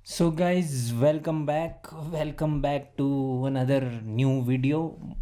So guys welcome back to another new video.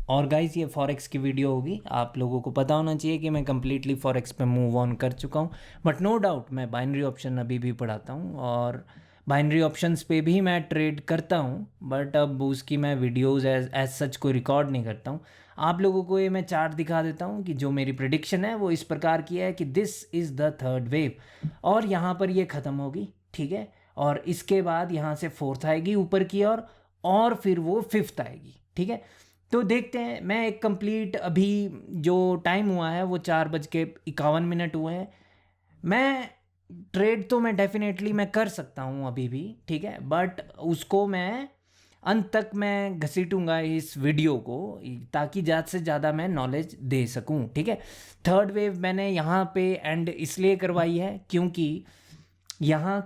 और guys ये forex की video होगी। आप लोगों को पता होना चाहिए कि मैं कम्प्लीटली फॉरेक्स पे मूव ऑन कर चुका हूँ, बट नो डाउट मैं बाइनरी ऑप्शन अभी भी पढ़ाता हूँ और बाइनरी ऑप्शंस पे भी मैं ट्रेड करता हूँ, बट अब उसकी मैं वीडियोज़ एज सच को रिकॉर्ड नहीं करता हूँ। आप लोगों को ये मैं चार्ट दिखा देता हूँ कि जो मेरी प्रिडिक्शन है वो इस प्रकार की है कि this is the third wave और यहाँ पर ये ख़त्म होगी, ठीक है। और इसके बाद यहाँ से फोर्थ आएगी ऊपर की और फिर वो फिफ्थ आएगी, ठीक है। तो देखते हैं। मैं एक कंप्लीट अभी जो टाइम हुआ है वो 4:51 हुए हैं। मैं ट्रेड तो मैं डेफिनेटली मैं कर सकता हूँ अभी भी, ठीक है, बट उसको मैं अंत तक मैं घसीटूंगा इस वीडियो को, ताकि ज़्यादा से ज़्यादा मैं नॉलेज दे सकूँ, ठीक है। थर्ड वेव मैंने यहाँ पे एंड इसलिए करवाई है क्योंकि यहाँ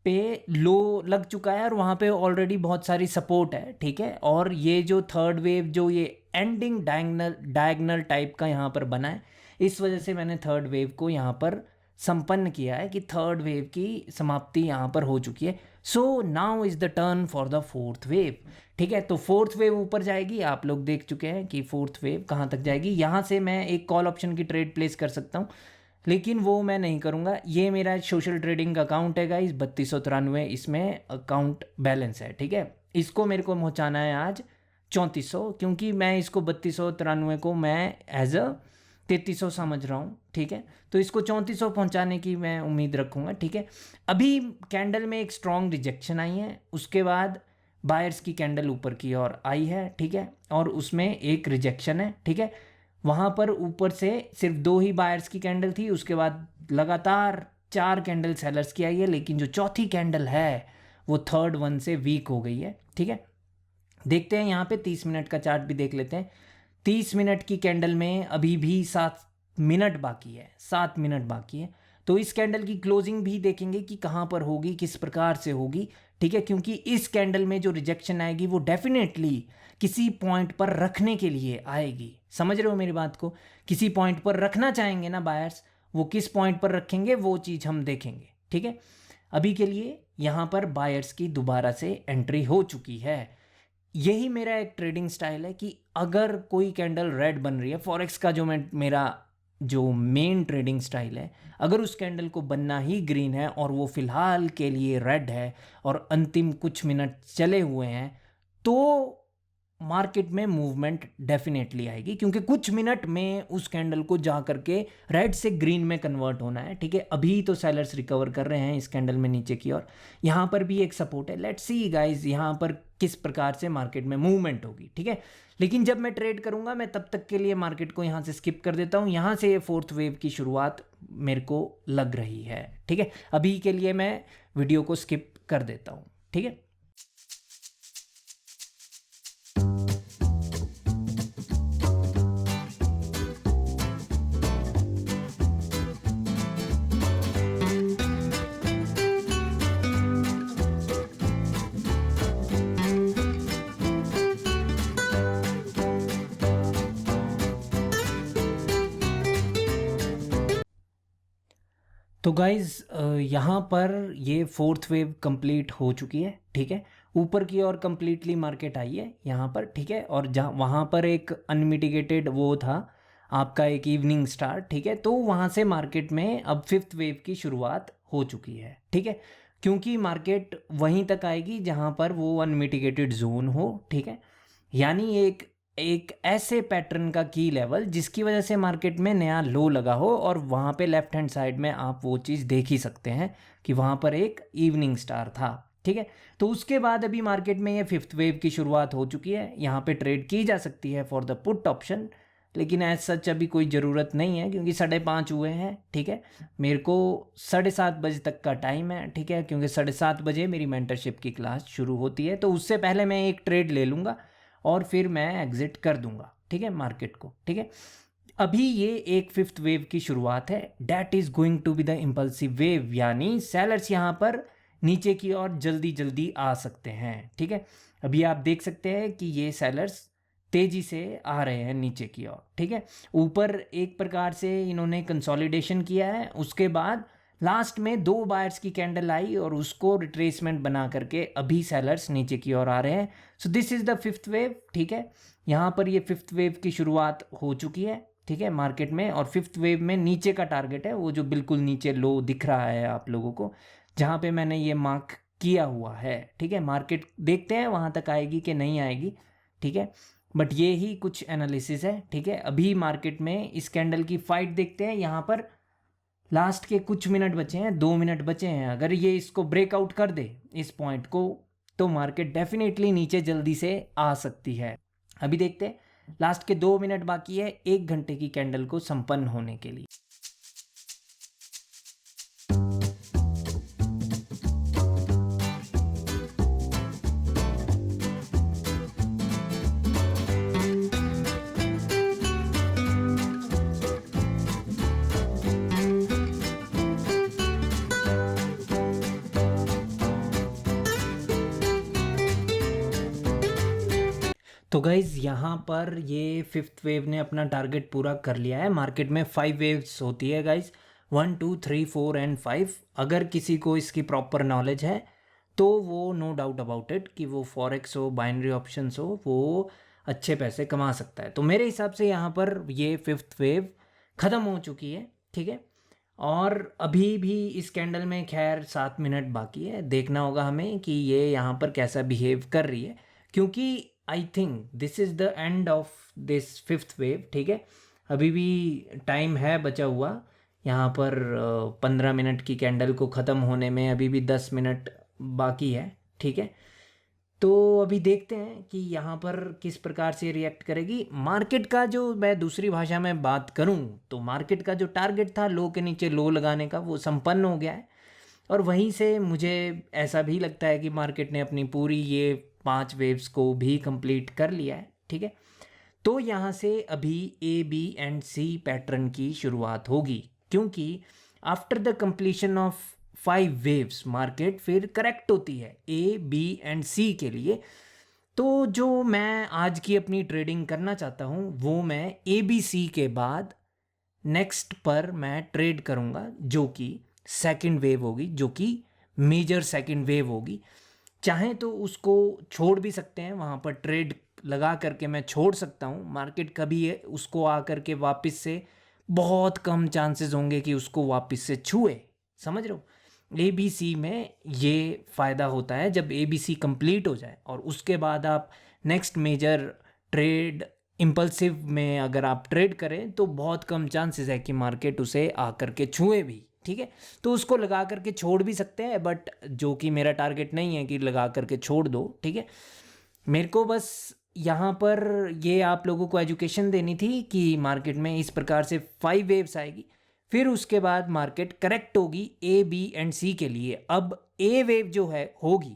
पे लो लग चुका है और वहाँ पे ऑलरेडी बहुत सारी सपोर्ट है, ठीक है। और ये जो थर्ड वेव जो ये एंडिंग डायगनल टाइप का यहाँ पर बना है, इस वजह से मैंने थर्ड वेव को यहाँ पर संपन्न किया है कि थर्ड वेव की समाप्ति यहाँ पर हो चुकी है। So now is the turn for the fourth wave, ठीक है। तो फोर्थ वेव ऊपर जाएगी, आप लोग देख चुके हैं कि फोर्थ वेव कहाँ तक जाएगी। यहाँ से मैं एक कॉल ऑप्शन की ट्रेड प्लेस कर सकता हूँ, लेकिन वो मैं नहीं करूँगा। ये मेरा सोशल ट्रेडिंग का अकाउंट है गाइस, 3293 इसमें अकाउंट बैलेंस है, ठीक है। इसको मेरे को पहुँचाना है आज 3400, क्योंकि मैं इसको 3293 को मैं एज अ 3300 समझ रहा हूँ, ठीक है। तो इसको 3400 पहुँचाने की मैं उम्मीद रखूँगा, ठीक है। अभी कैंडल में एक स्ट्रॉन्ग रिजेक्शन आई है, उसके बाद बायर्स की कैंडल ऊपर की ओर आई है, ठीक है, और उसमें एक रिजेक्शन है, ठीक है। वहाँ पर ऊपर से सिर्फ 2 ही बायर्स की कैंडल थी, उसके बाद लगातार 4 कैंडल सेलर्स की आई है, लेकिन जो चौथी कैंडल है वो थर्ड वन से वीक हो गई है, ठीक है। देखते हैं यहाँ पे 30 मिनट का चार्ट भी देख लेते हैं। 30 मिनट की कैंडल में अभी भी 7 मिनट बाकी है, 7 मिनट बाकी है। तो इस कैंडल की क्लोजिंग भी देखेंगे कि कहाँ पर होगी, किस प्रकार से होगी, ठीक है, क्योंकि इस कैंडल में जो रिजेक्शन आएगी वो डेफिनेटली किसी पॉइंट पर रखने के लिए आएगी। समझ रहे हो मेरी बात को? किसी पॉइंट पर रखना चाहेंगे ना बायर्स, वो किस पॉइंट पर रखेंगे वो चीज़ हम देखेंगे, ठीक है। अभी के लिए यहाँ पर बायर्स की दोबारा से एंट्री हो चुकी है। यही मेरा एक ट्रेडिंग स्टाइल है कि अगर कोई कैंडल रेड बन रही है, फॉरेक्स का जो मेरा जो मेन ट्रेडिंग स्टाइल है, अगर उस कैंडल को बनना ही ग्रीन है और वो फिलहाल के लिए रेड है और अंतिम कुछ मिनट चले हुए हैं, तो मार्केट में मूवमेंट डेफिनेटली आएगी, क्योंकि कुछ मिनट में उस कैंडल को जा करके रेड से ग्रीन में कन्वर्ट होना है, ठीक है। अभी तो सेलर्स रिकवर कर रहे हैं इस कैंडल में नीचे की ओर। यहाँ पर भी एक सपोर्ट है, लेट्स सी गाइस यहाँ पर किस प्रकार से मार्केट में मूवमेंट होगी, ठीक है। लेकिन जब मैं ट्रेड करूंगा मैं तब तक के लिए मार्केट को यहाँ से स्किप कर देता हूँ। यहाँ से ये फोर्थ वेव की शुरुआत मेरे को लग रही है, ठीक है। अभी के लिए मैं वीडियो को स्किप कर देता हूँ, ठीक है। तो गाइज़ यहाँ पर ये फोर्थ वेव कंप्लीट हो चुकी है, ठीक है। ऊपर की ओर कंप्लीटली मार्केट आई है यहाँ पर, ठीक है। और जहाँ वहाँ पर एक अनमिटिगेटेड वो था आपका एक इवनिंग स्टार, ठीक है। तो वहाँ से मार्केट में अब फिफ्थ वेव की शुरुआत हो चुकी है, ठीक है, क्योंकि मार्केट वहीं तक आएगी जहाँ पर वो अनमिटिगेटेड जोन हो, ठीक है। यानी एक एक ऐसे पैटर्न का की लेवल जिसकी वजह से मार्केट में नया लो लगा हो, और वहाँ पे लेफ्ट हैंड साइड में आप वो चीज़ देख ही सकते हैं कि वहाँ पर एक इवनिंग स्टार था, ठीक है। तो उसके बाद अभी मार्केट में ये फिफ्थ वेव की शुरुआत हो चुकी है। यहाँ पे ट्रेड की जा सकती है फॉर द पुट ऑप्शन, लेकिन एज सच अभी कोई ज़रूरत नहीं है, क्योंकि 5:30 हुए हैं, ठीक है। मेरे को 7:30 बजे तक का टाइम है, ठीक है, क्योंकि 7:30 बजे मेरी मेंटरशिप की क्लास शुरू होती है। तो उससे पहले मैं एक ट्रेड ले लूँगा और फिर मैं एग्जिट कर दूंगा, ठीक है, मार्केट को, ठीक है। अभी ये एक फिफ्थ वेव की शुरुआत है, that is going to be the impulsive wave, यानी सेलर्स यहाँ पर नीचे की ओर जल्दी जल्दी आ सकते हैं, ठीक है। अभी आप देख सकते हैं कि ये सेलर्स तेजी से आ रहे हैं नीचे की ओर, ठीक है। ऊपर एक प्रकार से इन्होंने कंसोलिडेशन किया है, उसके बाद लास्ट में 2 बायर्स की कैंडल आई और उसको रिट्रेसमेंट बना करके अभी सेलर्स नीचे की ओर आ रहे हैं। So this is the fifth wave, ठीक है। यहाँ पर ये फिफ्थ वेव की शुरुआत हो चुकी है, ठीक है, मार्केट में। और फिफ्थ वेव में नीचे का टारगेट है वो जो बिल्कुल नीचे लो दिख रहा है आप लोगों को, जहाँ पे मैंने ये मार्क किया हुआ है, ठीक है। मार्केट देखते हैं वहाँ तक आएगी कि नहीं आएगी, ठीक है, बट ये ही कुछ एनालिसिस है, ठीक है। अभी मार्केट में इस कैंडल की फाइट देखते हैं। यहाँ पर लास्ट के कुछ मिनट बचे हैं, 2 मिनट बचे हैं। अगर ये इसको ब्रेकआउट कर दे इस पॉइंट को, तो मार्केट डेफिनेटली नीचे जल्दी से आ सकती है। अभी देखते हैं, लास्ट के 2 मिनट बाकी है 1 घंटे की कैंडल को संपन्न होने के लिए। तो गाइज़ यहाँ पर ये फिफ्थ वेव ने अपना टारगेट पूरा कर लिया है। मार्केट में 5 वेव्स होती है गाइज़, 1 2 3 4 एंड 5। अगर किसी को इसकी प्रॉपर नॉलेज है तो वो नो डाउट अबाउट इट कि वो फॉरेक्स हो, बाइनरी ऑप्शंस हो, वो अच्छे पैसे कमा सकता है। तो मेरे हिसाब से यहाँ पर ये फिफ्थ वेव ख़त्म हो चुकी है, ठीक है। और अभी भी इस कैंडल में खैर 7 मिनट बाकी है, देखना होगा हमें कि ये यहाँ पर कैसा बिहेव कर रही है, क्योंकि I think this is the end of this fifth wave, ठीक है। अभी भी टाइम है बचा हुआ, यहाँ पर 15 मिनट की कैंडल को ख़त्म होने में अभी भी 10 मिनट बाकी है, ठीक है। तो अभी देखते हैं कि यहाँ पर किस प्रकार से रिएक्ट करेगी मार्केट का। जो मैं दूसरी भाषा में बात करूँ तो मार्केट का जो टारगेट था लो के नीचे लो लगाने का, वो संपन्न हो गया है। और वहीं से मुझे ऐसा भी लगता है कि मार्केट ने अपनी पूरी ये 5 वेव्स को भी कंप्लीट कर लिया है, ठीक है। तो यहाँ से अभी A B and C pattern की शुरुआत होगी, क्योंकि after the completion of 5 waves market फिर करेक्ट होती है ए बी एंड सी के लिए। तो जो मैं आज की अपनी ट्रेडिंग करना चाहता हूँ वो मैं ए बी सी के बाद नेक्स्ट पर मैं ट्रेड करूँगा, जो कि सेकंड वेव होगी, जो कि मेजर सेकंड वेव होगी। चाहे तो उसको छोड़ भी सकते हैं, वहाँ पर ट्रेड लगा करके मैं छोड़ सकता हूँ। मार्केट कभी उसको आकर के वापस से बहुत कम चांसेस होंगे कि उसको वापस से छुए, समझ रहे हो। ए बी सी में ये फ़ायदा होता है जब ए बी सी कंप्लीट हो जाए और उसके बाद आप नेक्स्ट मेजर ट्रेड इम्पल्सिव में अगर आप ट्रेड करें तो बहुत कम चांसेस है कि मार्केट उसे आकर के छुए भी, ठीक है। तो उसको लगा करके छोड़ भी सकते हैं, बट जो कि मेरा टारगेट नहीं है कि लगा करके छोड़ दो, ठीक है। मेरे को बस यहाँ पर ये आप लोगों को एजुकेशन देनी थी कि मार्केट में इस प्रकार से 5 वेव्स आएगी, फिर उसके बाद मार्केट करेक्ट होगी ए बी एंड सी के लिए। अब ए वेव जो है होगी,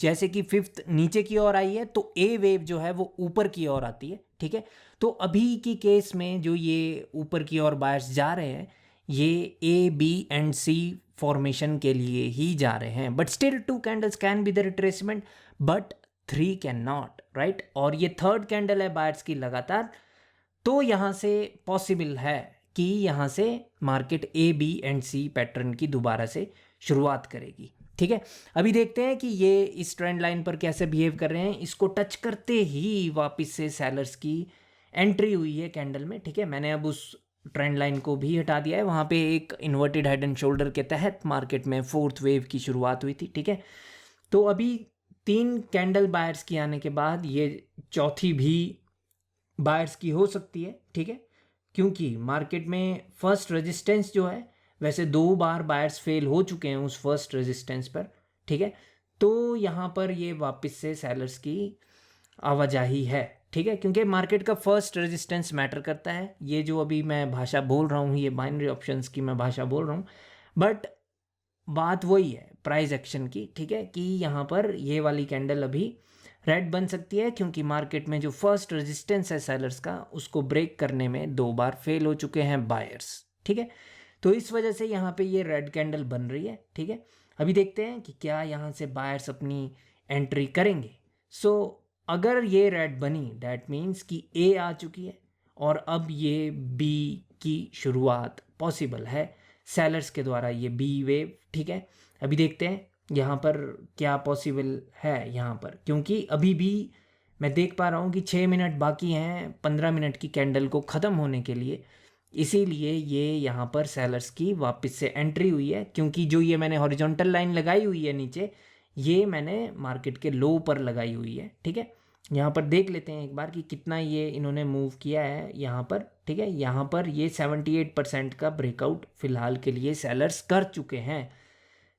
जैसे कि फिफ्थ नीचे की ओर आई है तो ए वेव जो है वो ऊपर की ओर आती है, ठीक है। तो अभी की केस में जो ये ऊपर की ओर बायर्स जा रहे हैं, ये A B and C formation के लिए ही जा रहे हैं। But still 2 candles can be the retracement, but 3 cannot, right. और ये थर्ड कैंडल है बायर्स की लगातार, तो यहाँ से पॉसिबल है कि यहाँ से market A B and C pattern की दोबारा से शुरुआत करेगी, ठीक है। अभी देखते हैं कि ये इस ट्रेंड लाइन पर कैसे बिहेव कर रहे हैं। इसको टच करते ही वापस से सेलर्स की एंट्री हुई है कैंडल में, ठीक है। मैंने अब उस ट्रेंड लाइन को भी हटा दिया है। वहाँ पे एक इन्वर्टेड हेड एंड शोल्डर के तहत मार्केट में फोर्थ वेव की शुरुआत हुई थी, ठीक है। तो अभी 3 कैंडल बायर्स की आने के बाद ये चौथी भी बायर्स की हो सकती है, ठीक है। क्योंकि मार्केट में फर्स्ट रेजिस्टेंस जो है, वैसे 2 बार बायर्स फेल हो चुके हैं उस फर्स्ट रेजिस्टेंस पर, ठीक है। तो यहाँ पर ये वापस से सेलर्स की आवाजाही है, ठीक है, क्योंकि मार्केट का फर्स्ट रेजिस्टेंस मैटर करता है। ये जो अभी मैं भाषा बोल रहा हूँ, ये बाइनरी ऑप्शंस की मैं भाषा बोल रहा हूँ, बट बात वही है प्राइस एक्शन की, ठीक है, कि यहाँ पर ये वाली कैंडल अभी रेड बन सकती है, क्योंकि मार्केट में जो फर्स्ट रेजिस्टेंस है सेलर्स का, उसको ब्रेक करने में 2 बार फेल हो चुके हैं बायर्स, ठीक है। तो इस वजह से यहाँ पे ये रेड कैंडल बन रही है, ठीक है। अभी देखते हैं कि क्या यहाँ से बायर्स अपनी एंट्री करेंगे। सो अगर ये रेड बनी, दैट मीन्स कि ए आ चुकी है और अब ये बी की शुरुआत पॉसिबल है। सेलर्स के द्वारा ये बी वेव, ठीक है। अभी देखते हैं यहाँ पर क्या पॉसिबल है यहाँ पर, क्योंकि अभी भी मैं देख पा रहा हूँ कि 6 मिनट बाकी हैं 15 मिनट की कैंडल को ख़त्म होने के लिए, इसीलिए ये यहाँ पर सेलर्स की वापस से एंट्री हुई है। क्योंकि जो ये मैंने हॉरिजॉन्टल लाइन लगाई हुई है नीचे, ये मैंने मार्केट के लो पर लगाई हुई है, ठीक है। यहाँ पर देख लेते हैं एक बार कि कितना ये इन्होंने मूव किया है यहाँ पर, ठीक है। यहाँ पर ये 78% का ब्रेकआउट फिलहाल के लिए सेलर्स कर चुके हैं।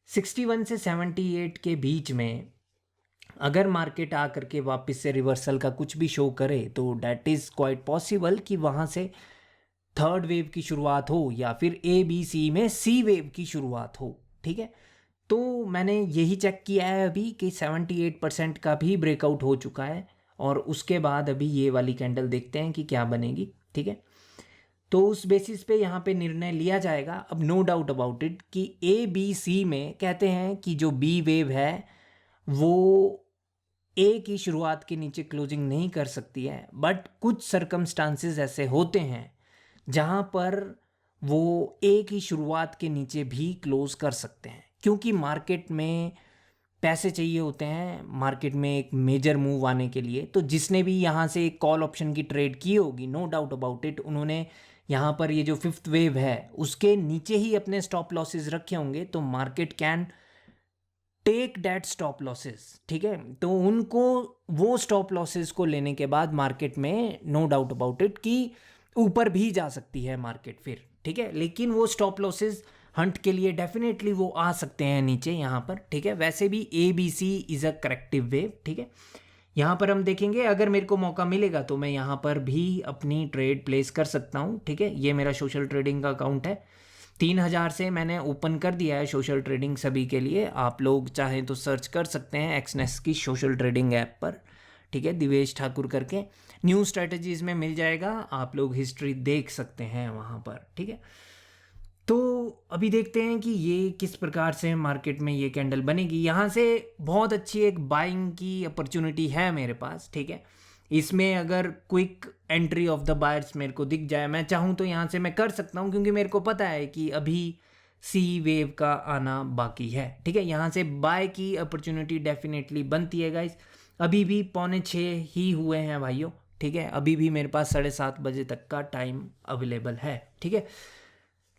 61 से 78 के बीच में अगर मार्केट आकर के वापस से रिवर्सल का कुछ भी शो करे तो डैट इज़ क्वाइट पॉसिबल कि वहाँ से थर्ड वेव की शुरुआत हो या फिर ABC में C वेव की शुरुआत हो, ठीक है। तो मैंने यही चेक किया है अभी कि 78% का भी ब्रेकआउट हो चुका है, और उसके बाद अभी ये वाली कैंडल देखते हैं कि क्या बनेगी, ठीक है। तो उस बेसिस पे यहाँ पे निर्णय लिया जाएगा। अब नो डाउट अबाउट इट कि ABC में कहते हैं कि जो B वेव है वो A की शुरुआत के नीचे क्लोजिंग नहीं कर सकती है, बट कुछ सर्कमस्टांसेस ऐसे होते हैं जहाँ पर वो A की शुरुआत के नीचे भी क्लोज कर सकते हैं, क्योंकि मार्केट में पैसे चाहिए होते हैं मार्केट में एक मेजर मूव आने के लिए। तो जिसने भी यहाँ से एक कॉल ऑप्शन की ट्रेड की होगी, नो डाउट अबाउट इट, उन्होंने यहाँ पर ये जो फिफ्थ वेव है उसके नीचे ही अपने स्टॉप लॉसेस रखे होंगे, तो market can take that stop losses, ठीक है। तो उनको वो स्टॉप लॉसेस को लेने के बाद मार्केट में नो डाउट अबाउट इट कि ऊपर भी जा सकती है मार्केट फिर, ठीक है। लेकिन वो स्टॉप लॉसेस हंट के लिए डेफिनेटली वो आ सकते हैं नीचे यहाँ पर, ठीक है। वैसे भी ABC is a corrective wave, ठीक है। यहाँ पर हम देखेंगे अगर मेरे को मौका मिलेगा तो मैं यहाँ पर भी अपनी ट्रेड प्लेस कर सकता हूँ, ठीक है। ये मेरा सोशल ट्रेडिंग का अकाउंट है, 3000 से मैंने ओपन कर दिया है सोशल ट्रेडिंग सभी के लिए। आप लोग चाहें तो सर्च कर सकते हैं एक्सनेस की सोशल ट्रेडिंग ऐप पर, ठीक है, दिवेश ठाकुर करके न्यू स्ट्रेटजीज़ में मिल जाएगा, आप लोग हिस्ट्री देख सकते हैं वहाँ पर, ठीक है। तो अभी देखते हैं कि ये किस प्रकार से मार्केट में ये कैंडल बनेगी। यहाँ से बहुत अच्छी एक बाइंग की अपॉर्चुनिटी है मेरे पास, ठीक है। इसमें अगर quick entry of the buyers मेरे को दिख जाए, मैं चाहूँ तो यहाँ से मैं कर सकता हूँ, क्योंकि मेरे को पता है कि अभी C वेव का आना बाकी है, ठीक है। यहाँ से बाय की अपॉर्चुनिटी डेफिनेटली बनती है गाइस। अभी भी 5:45 ही हुए हैं भाइयों, ठीक है। अभी भी मेरे पास 7:30 बजे तक का टाइम अवेलेबल है, ठीक है।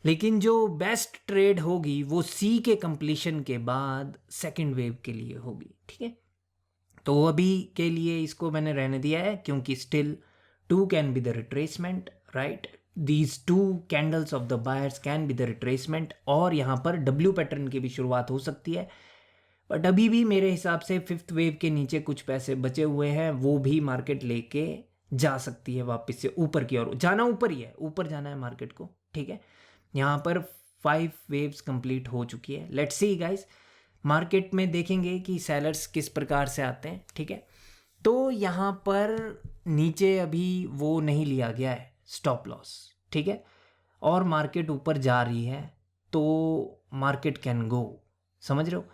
लेकिन जो बेस्ट ट्रेड होगी वो C के कंप्लीशन के बाद सेकंड वेव के लिए होगी, ठीक है। तो अभी के लिए इसको मैंने रहने दिया है, क्योंकि still 2 can be the retracement, right. These 2 candles of the buyers can be the retracement, और यहाँ पर W पैटर्न की भी शुरुआत हो सकती है। बट अभी भी मेरे हिसाब से फिफ्थ वेव के नीचे कुछ पैसे बचे हुए हैं, वो भी मार्केट लेके जा सकती है वापस से ऊपर की ओर। जाना ऊपर ही है, ऊपर जाना है मार्केट को, ठीक है। यहाँ पर 5 वेव्स कंप्लीट हो चुकी है। लेट्स सी गाइस, मार्केट में देखेंगे कि सेलर्स किस प्रकार से आते हैं, ठीक है। तो यहाँ पर नीचे अभी वो नहीं लिया गया है स्टॉप लॉस, ठीक है, और मार्केट ऊपर जा रही है, तो मार्केट कैन गो, समझ रहे हो,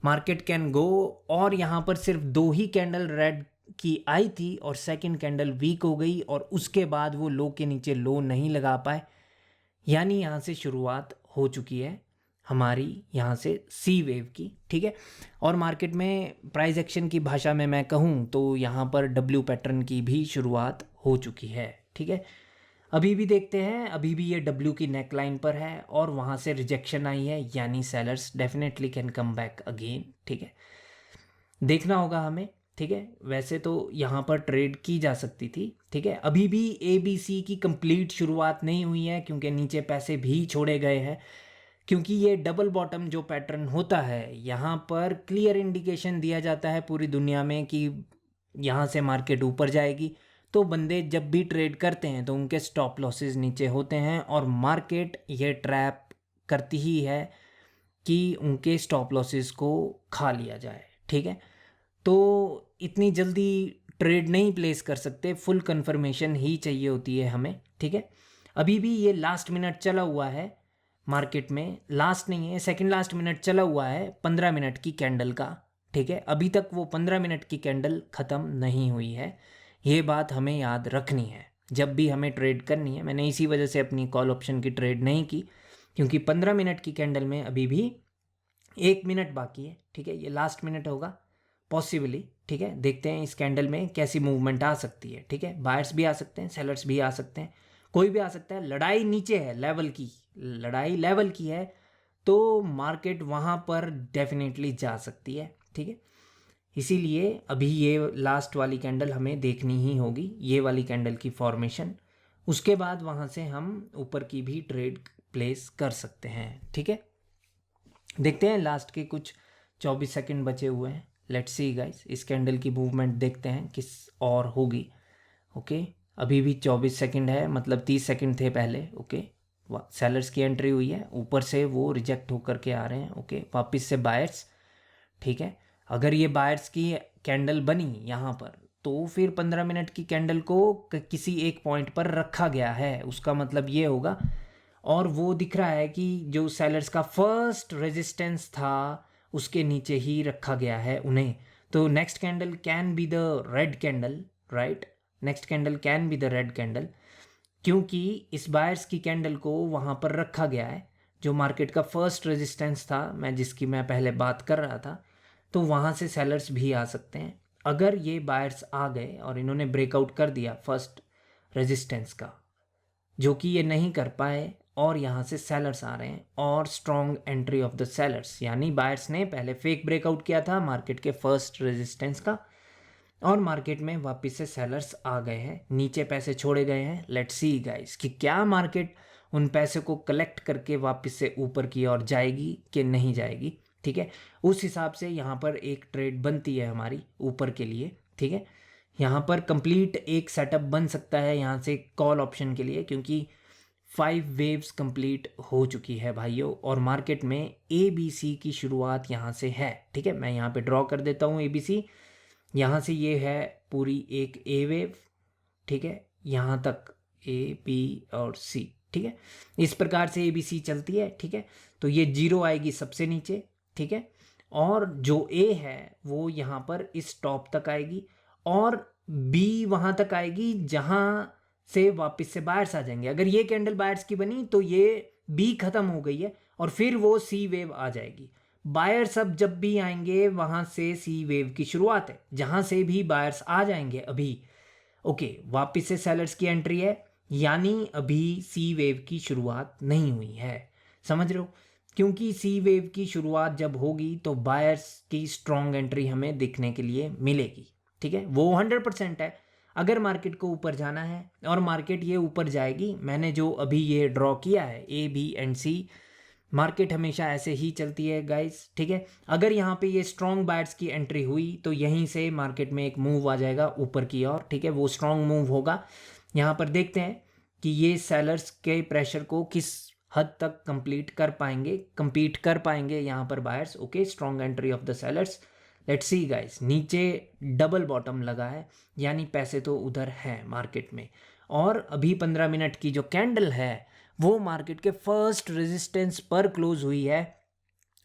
मार्केट कैन गो। और यहाँ पर सिर्फ 2 ही कैंडल रेड की आई थी और सेकंड कैंडल वीक हो गई, और उसके बाद वो लो के नीचे लो नहीं लगा पाए, यानी यहाँ से शुरुआत हो चुकी है हमारी यहाँ से C वेव की, ठीक है। और मार्केट में प्राइस एक्शन की भाषा में मैं कहूँ तो यहाँ पर W पैटर्न की भी शुरुआत हो चुकी है, ठीक है। अभी भी देखते हैं, अभी भी ये W की नेक लाइन पर है और वहाँ से रिजेक्शन आई है, यानी sellers definitely can come back again, ठीक है। देखना होगा हमें, ठीक है। वैसे तो यहाँ पर ट्रेड की जा सकती थी, ठीक है। अभी भी ABC की कंप्लीट शुरुआत नहीं हुई है, क्योंकि नीचे पैसे भी छोड़े गए हैं, क्योंकि ये डबल बॉटम जो पैटर्न होता है यहाँ पर क्लियर इंडिकेशन दिया जाता है पूरी दुनिया में कि यहाँ से मार्केट ऊपर जाएगी। तो बंदे जब भी ट्रेड करते हैं तो उनके स्टॉप लॉसेस नीचे होते हैं, और मार्केट ये ट्रैप करती ही है कि उनके स्टॉप लॉसेस को खा लिया जाए, ठीक है। तो इतनी जल्दी ट्रेड नहीं प्लेस कर सकते, फुल कंफर्मेशन ही चाहिए होती है हमें, ठीक है। अभी भी ये लास्ट मिनट चला हुआ है मार्केट में, लास्ट नहीं है, सेकंड लास्ट मिनट चला हुआ है 15 मिनट की कैंडल का, ठीक है। अभी तक वो 15 मिनट की कैंडल ख़त्म नहीं हुई है, ये बात हमें याद रखनी है जब भी हमें ट्रेड करनी है। मैंने इसी वजह से अपनी कॉल ऑप्शन की ट्रेड नहीं की, क्योंकि 15 मिनट की कैंडल में अभी भी 1 मिनट बाकी है, ठीक है। ये लास्ट मिनट होगा पॉसिबली, ठीक है। देखते हैं इस कैंडल में कैसी मूवमेंट आ सकती है, ठीक है। बायर्स भी आ सकते हैं, सेलर्स भी आ सकते हैं, कोई भी आ सकता है। लड़ाई नीचे है, लेवल की लड़ाई लेवल की है, तो मार्केट वहाँ पर डेफिनेटली जा सकती है, ठीक है। इसीलिए अभी ये लास्ट वाली कैंडल हमें देखनी ही होगी, ये वाली कैंडल की फॉर्मेशन। उसके बाद वहाँ से हम ऊपर की भी ट्रेड प्लेस कर सकते हैं, ठीक है। देखते हैं, लास्ट के कुछ 24 सेकंड बचे हुए हैं। लेट्स सी गाइस, इस कैंडल की मूवमेंट देखते हैं किस और होगी। ओके, अभी भी 24 सेकंड है, मतलब 30 सेकंड थे पहले। ओके, सेलर्स की एंट्री हुई है, ऊपर से वो रिजेक्ट होकर के आ रहे हैं। ओके, वापस से बायर्स, ठीक है। अगर ये बायर्स की कैंडल बनी यहाँ पर, तो फिर 15 मिनट की कैंडल को किसी एक पॉइंट पर रखा गया है, उसका मतलब ये होगा। और वो दिख रहा है कि जो सेलर्स का फर्स्ट रेजिस्टेंस था उसके नीचे ही रखा गया है उन्हें। तो next candle can be the red candle, right. Next candle can be the red candle, क्योंकि इस बायर्स की कैंडल को वहाँ पर रखा गया है, जो मार्केट का फर्स्ट रेजिस्टेंस था, जिसकी मैं पहले बात कर रहा था। तो वहाँ से सेलर्स भी आ सकते हैं। अगर ये बायर्स आ गए और इन्होंने ब्रेकआउट कर दिया फर्स्ट रेजिस्टेंस का, जो कि ये नहीं कर पाए, और यहाँ से सेलर्स आ रहे हैं और strong entry of the sellers, यानी बायर्स ने पहले फेक ब्रेकआउट किया था मार्केट के फर्स्ट रेजिस्टेंस का, और मार्केट में वापस से सेलर्स आ गए हैं, नीचे पैसे छोड़े गए हैं। लेट्स सी गाइस कि क्या मार्केट उन पैसे को कलेक्ट करके वापस से ऊपर की ओर जाएगी कि नहीं जाएगी, ठीक है। उस हिसाब से यहाँ पर एक ट्रेड बनती है हमारी ऊपर के लिए, ठीक है। यहाँ पर कंप्लीट एक सेटअप बन सकता है यहाँ से कॉल ऑप्शन के लिए, क्योंकि 5 वेव्स कंप्लीट हो चुकी है भाइयों, और मार्केट में ABC की शुरुआत यहाँ से है, ठीक है। मैं यहाँ पे ड्रॉ कर देता हूँ ABC। यहाँ से ये है पूरी एक A वेव, ठीक है, यहाँ तक A B और C, ठीक है। इस प्रकार से ABC चलती है, ठीक है। तो ये 0 आएगी सबसे नीचे, ठीक है, और जो A है वो यहाँ पर इस टॉप तक आएगी, और B वहाँ तक आएगी जहाँ से वापस से बायर्स आ जाएंगे। अगर ये कैंडल बायर्स की बनी तो ये B खत्म हो गई है, और फिर वो C वेव आ जाएगी। बायर्स अब जब भी आएंगे वहाँ से C वेव की शुरुआत है, जहाँ से भी बायर्स आ जाएंगे अभी। ओके, वापस से सेलर्स की एंट्री है, यानी अभी C वेव की शुरुआत नहीं हुई है, समझ रहे हो। क्योंकि C वेव की शुरुआत जब होगी तो बायर्स की स्ट्रॉन्ग एंट्री हमें देखने के लिए मिलेगी, ठीक है। वो 100% है। अगर मार्केट को ऊपर जाना है, और मार्केट ये ऊपर जाएगी, मैंने जो अभी ये ड्रॉ किया है A B and C, market हमेशा ऐसे ही चलती है गाइस, ठीक है। अगर यहाँ पे ये स्ट्रॉन्ग बायर्स की एंट्री हुई तो यहीं से मार्केट में एक मूव आ जाएगा ऊपर की ओर, ठीक है। वो स्ट्रॉन्ग मूव होगा। यहाँ पर देखते हैं कि ये सेलर्स के प्रेशर को किस हद तक कंपीट कर पाएंगे यहाँ पर buyers. Okay, strong entry of the sellers. Let's see guys, नीचे डबल बॉटम लगा है, यानी पैसे तो उधर है मार्केट में। और अभी 15 मिनट की जो कैंडल है वो मार्केट के फर्स्ट रेजिस्टेंस पर क्लोज हुई है,